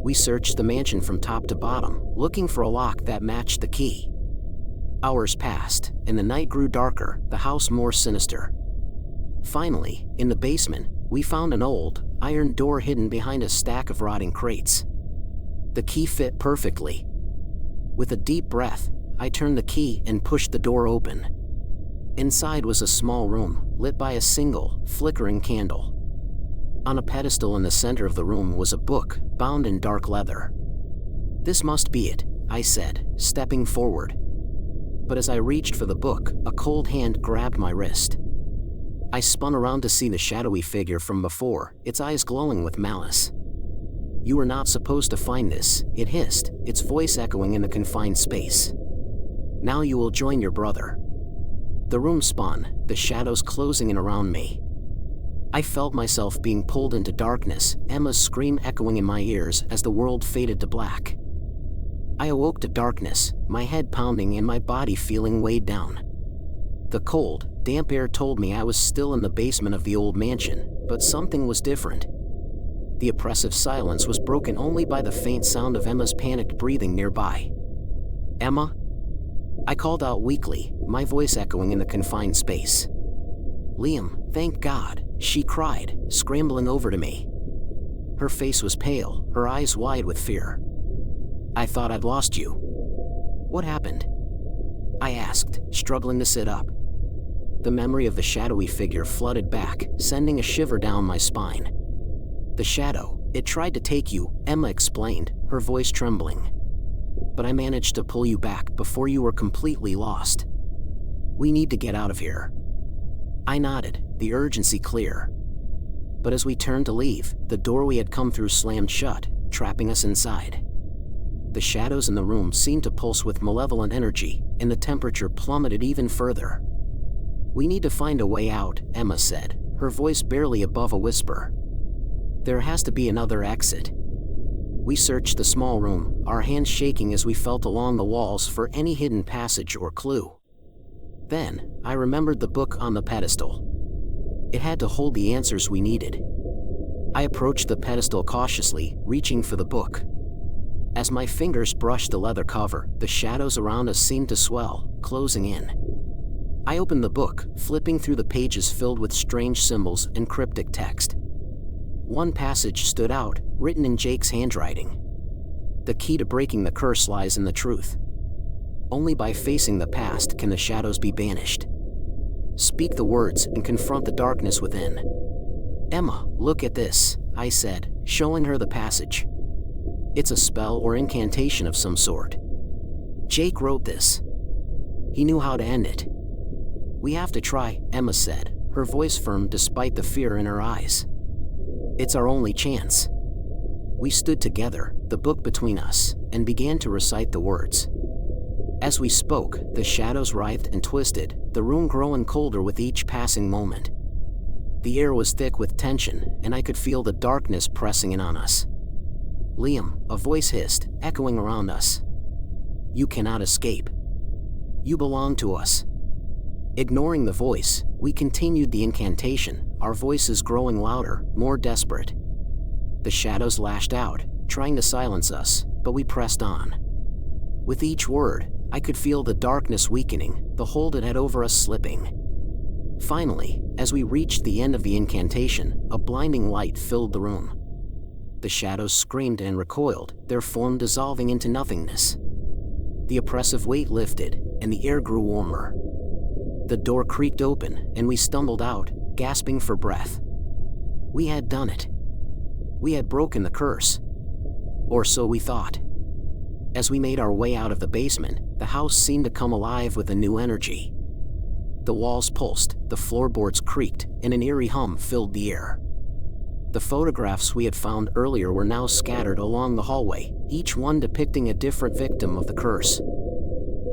We searched the mansion from top to bottom, looking for a lock that matched the key. Hours passed, and the night grew darker, the house more sinister. Finally, in the basement, we found an old, iron door hidden behind a stack of rotting crates. The key fit perfectly. With a deep breath, I turned the key and pushed the door open. Inside was a small room, lit by a single, flickering candle. On a pedestal in the center of the room was a book, bound in dark leather. "This must be it," I said, stepping forward. But as I reached for the book, a cold hand grabbed my wrist. I spun around to see the shadowy figure from before, its eyes glowing with malice. "You were not supposed to find this," it hissed, its voice echoing in the confined space. "Now you will join your brother." The room spun, the shadows closing in around me. I felt myself being pulled into darkness, Emma's scream echoing in my ears as the world faded to black. I awoke to darkness, my head pounding and my body feeling weighed down. The cold, damp air told me I was still in the basement of the old mansion, but something was different. The oppressive silence was broken only by the faint sound of Emma's panicked breathing nearby. "Emma?" I called out weakly, my voice echoing in the confined space. "Liam, thank God," she cried, scrambling over to me. Her face was pale, her eyes wide with fear. "I thought I'd lost you." "What happened?" I asked, struggling to sit up. The memory of the shadowy figure flooded back, sending a shiver down my spine. "The shadow, it tried to take you," Emma explained, her voice trembling. "But I managed to pull you back before you were completely lost. We need to get out of here." I nodded, the urgency clear. But as we turned to leave, the door we had come through slammed shut, trapping us inside. The shadows in the room seemed to pulse with malevolent energy, and the temperature plummeted even further. "We need to find a way out," Emma said, her voice barely above a whisper. "There has to be another exit." We searched the small room, our hands shaking as we felt along the walls for any hidden passage or clue. Then, I remembered the book on the pedestal. It had to hold the answers we needed. I approached the pedestal cautiously, reaching for the book. As my fingers brushed the leather cover, the shadows around us seemed to swell, closing in. I opened the book, flipping through the pages filled with strange symbols and cryptic text. One passage stood out, written in Jake's handwriting. "The key to breaking the curse lies in the truth. Only by facing the past can the shadows be banished. Speak the words and confront the darkness within." "Emma, look at this," I said, showing her the passage. "It's a spell or incantation of some sort. Jake wrote this. He knew how to end it." "We have to try," Emma said, her voice firm despite the fear in her eyes. "It's our only chance." We stood together, the book between us, and began to recite the words. As we spoke, the shadows writhed and twisted, the room growing colder with each passing moment. The air was thick with tension, and I could feel the darkness pressing in on us. "Liam," a voice hissed, echoing around us. "You cannot escape. You belong to us." Ignoring the voice, we continued the incantation, our voices growing louder, more desperate. The shadows lashed out, trying to silence us, but we pressed on. With each word, I could feel the darkness weakening, the hold it had over us slipping. Finally, as we reached the end of the incantation, a blinding light filled the room. The shadows screamed and recoiled, their form dissolving into nothingness. The oppressive weight lifted, and the air grew warmer. The door creaked open, and we stumbled out, gasping for breath. We had done it. We had broken the curse. Or so we thought. As we made our way out of the basement, the house seemed to come alive with a new energy. The walls pulsed, the floorboards creaked, and an eerie hum filled the air. The photographs we had found earlier were now scattered along the hallway, each one depicting a different victim of the curse.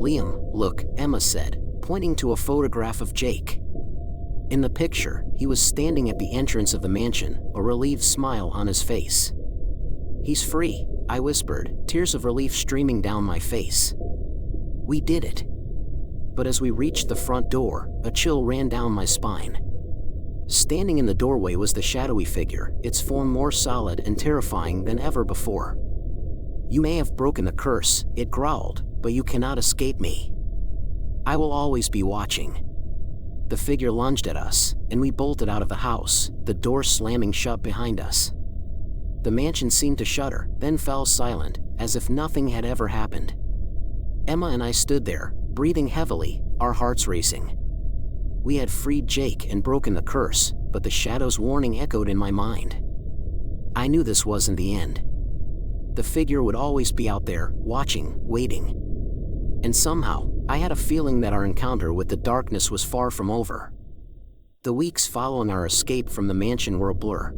"Liam, look," Emma said, pointing to a photograph of Jake. In the picture, he was standing at the entrance of the mansion, a relieved smile on his face. "He's free," I whispered, tears of relief streaming down my face. We did it. But as we reached the front door, a chill ran down my spine. Standing in the doorway was the shadowy figure, its form more solid and terrifying than ever before. "You may have broken the curse," it growled, "but you cannot escape me. I will always be watching." The figure lunged at us, and we bolted out of the house, the door slamming shut behind us. The mansion seemed to shudder, then fell silent, as if nothing had ever happened. Emma and I stood there, breathing heavily, our hearts racing. We had freed Jake and broken the curse, but the shadow's warning echoed in my mind. I knew this wasn't the end. The figure would always be out there, watching, waiting. And somehow, I had a feeling that our encounter with the darkness was far from over. The weeks following our escape from the mansion were a blur.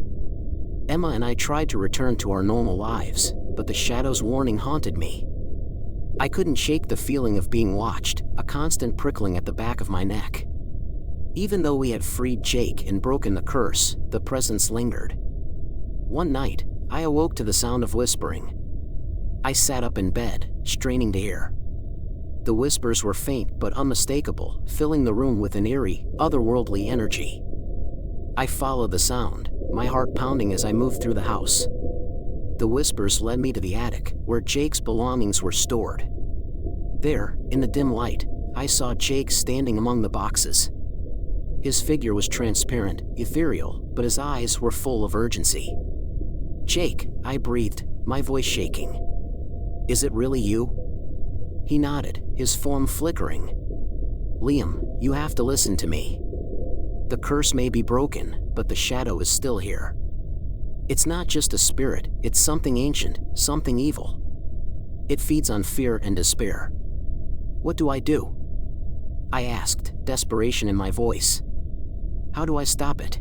Emma and I tried to return to our normal lives, but the shadow's warning haunted me. I couldn't shake the feeling of being watched, a constant prickling at the back of my neck. Even though we had freed Jake and broken the curse, the presence lingered. One night, I awoke to the sound of whispering. I sat up in bed, straining to hear. The whispers were faint but unmistakable, filling the room with an eerie, otherworldly energy. I followed the sound, my heart pounding as I moved through the house. The whispers led me to the attic, where Jake's belongings were stored. There, in the dim light, I saw Jake standing among the boxes. His figure was transparent, ethereal, but his eyes were full of urgency. "Jake," I breathed, my voice shaking. "Is it really you?" He nodded, his form flickering. "Liam, you have to listen to me. The curse may be broken, but the shadow is still here. It's not just a spirit, it's something ancient, something evil. It feeds on fear and despair." "What do I do?" I asked, desperation in my voice. "How do I stop it?"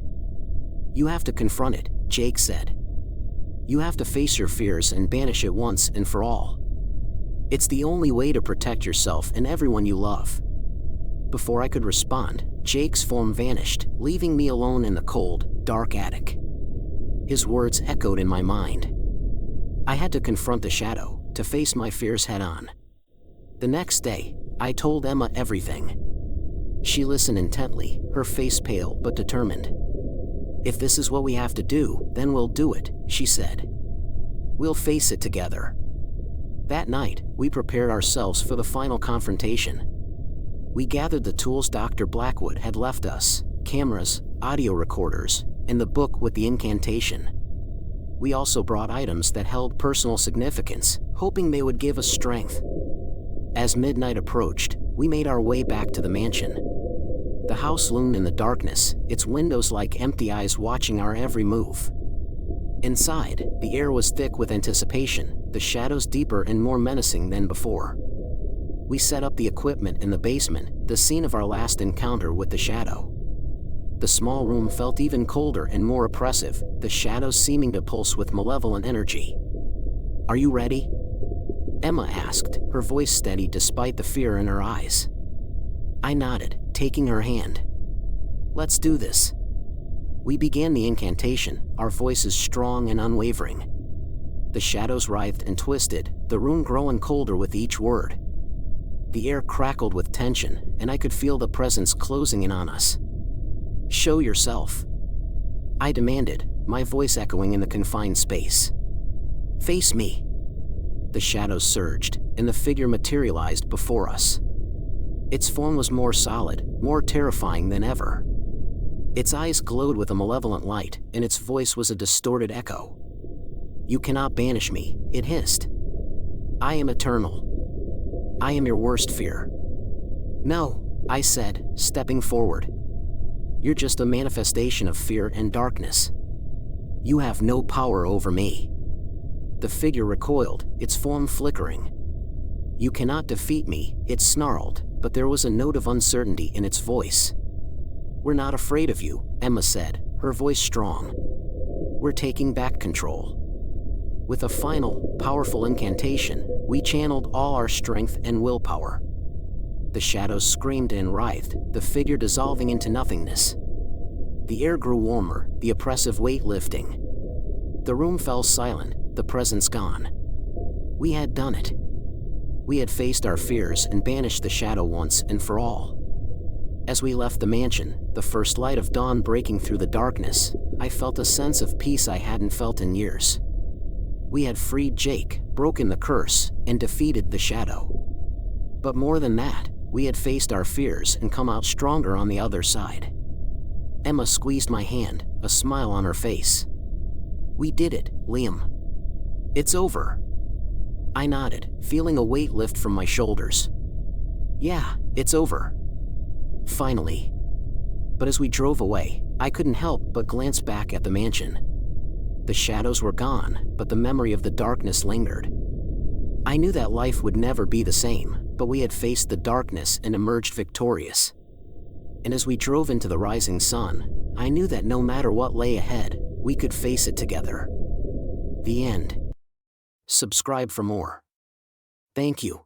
"You have to confront it," Jake said. "You have to face your fears and banish it once and for all. It's the only way to protect yourself and everyone you love." Before I could respond, Jake's form vanished, leaving me alone in the cold, dark attic. His words echoed in my mind. I had to confront the shadow, to face my fears head-on. The next day, I told Emma everything. She listened intently, her face pale but determined. "If this is what we have to do, then we'll do it," she said. "We'll face it together." That night, we prepared ourselves for the final confrontation. We gathered the tools Dr. Blackwood had left us, cameras, audio recorders, and the book with the incantation. We also brought items that held personal significance, hoping they would give us strength. As midnight approached, we made our way back to the mansion. The house loomed in the darkness, its windows like empty eyes watching our every move. Inside, the air was thick with anticipation, the shadows deeper and more menacing than before. We set up the equipment in the basement, the scene of our last encounter with the shadow. The small room felt even colder and more oppressive, the shadows seeming to pulse with malevolent energy. "Are you ready?" Emma asked, her voice steady despite the fear in her eyes. I nodded, taking her hand. "Let's do this." We began the incantation, our voices strong and unwavering. The shadows writhed and twisted, the room growing colder with each word. The air crackled with tension, and I could feel the presence closing in on us. "Show yourself," I demanded, my voice echoing in the confined space. "Face me." The shadows surged, and the figure materialized before us. Its form was more solid, more terrifying than ever. Its eyes glowed with a malevolent light, and its voice was a distorted echo. "You cannot banish me," it hissed. "I am eternal. I am your worst fear." "No," I said, stepping forward. "You're just a manifestation of fear and darkness. You have no power over me." The figure recoiled, its form flickering. "You cannot defeat me," it snarled, but there was a note of uncertainty in its voice. "We're not afraid of you," Emma said, her voice strong. "We're taking back control." With a final, powerful incantation, we channeled all our strength and willpower. The shadows screamed and writhed, the figure dissolving into nothingness. The air grew warmer, the oppressive weight lifting. The room fell silent, the presence gone. We had done it. We had faced our fears and banished the shadow once and for all. As we left the mansion, the first light of dawn breaking through the darkness, I felt a sense of peace I hadn't felt in years. We had freed Jake, broken the curse and defeated the shadow. But more than that, we had faced our fears and come out stronger on the other side. Emma squeezed my hand, a smile on her face. We did it, Liam. It's over. I nodded, feeling a weight lift from my shoulders. Yeah, it's over. Finally. But as we drove away, I couldn't help but glance back at the mansion. The shadows were gone, but the memory of the darkness lingered. I knew that life would never be the same, but we had faced the darkness and emerged victorious. And as we drove into the rising sun, I knew that no matter what lay ahead, we could face it together. The end. Subscribe for more. Thank you.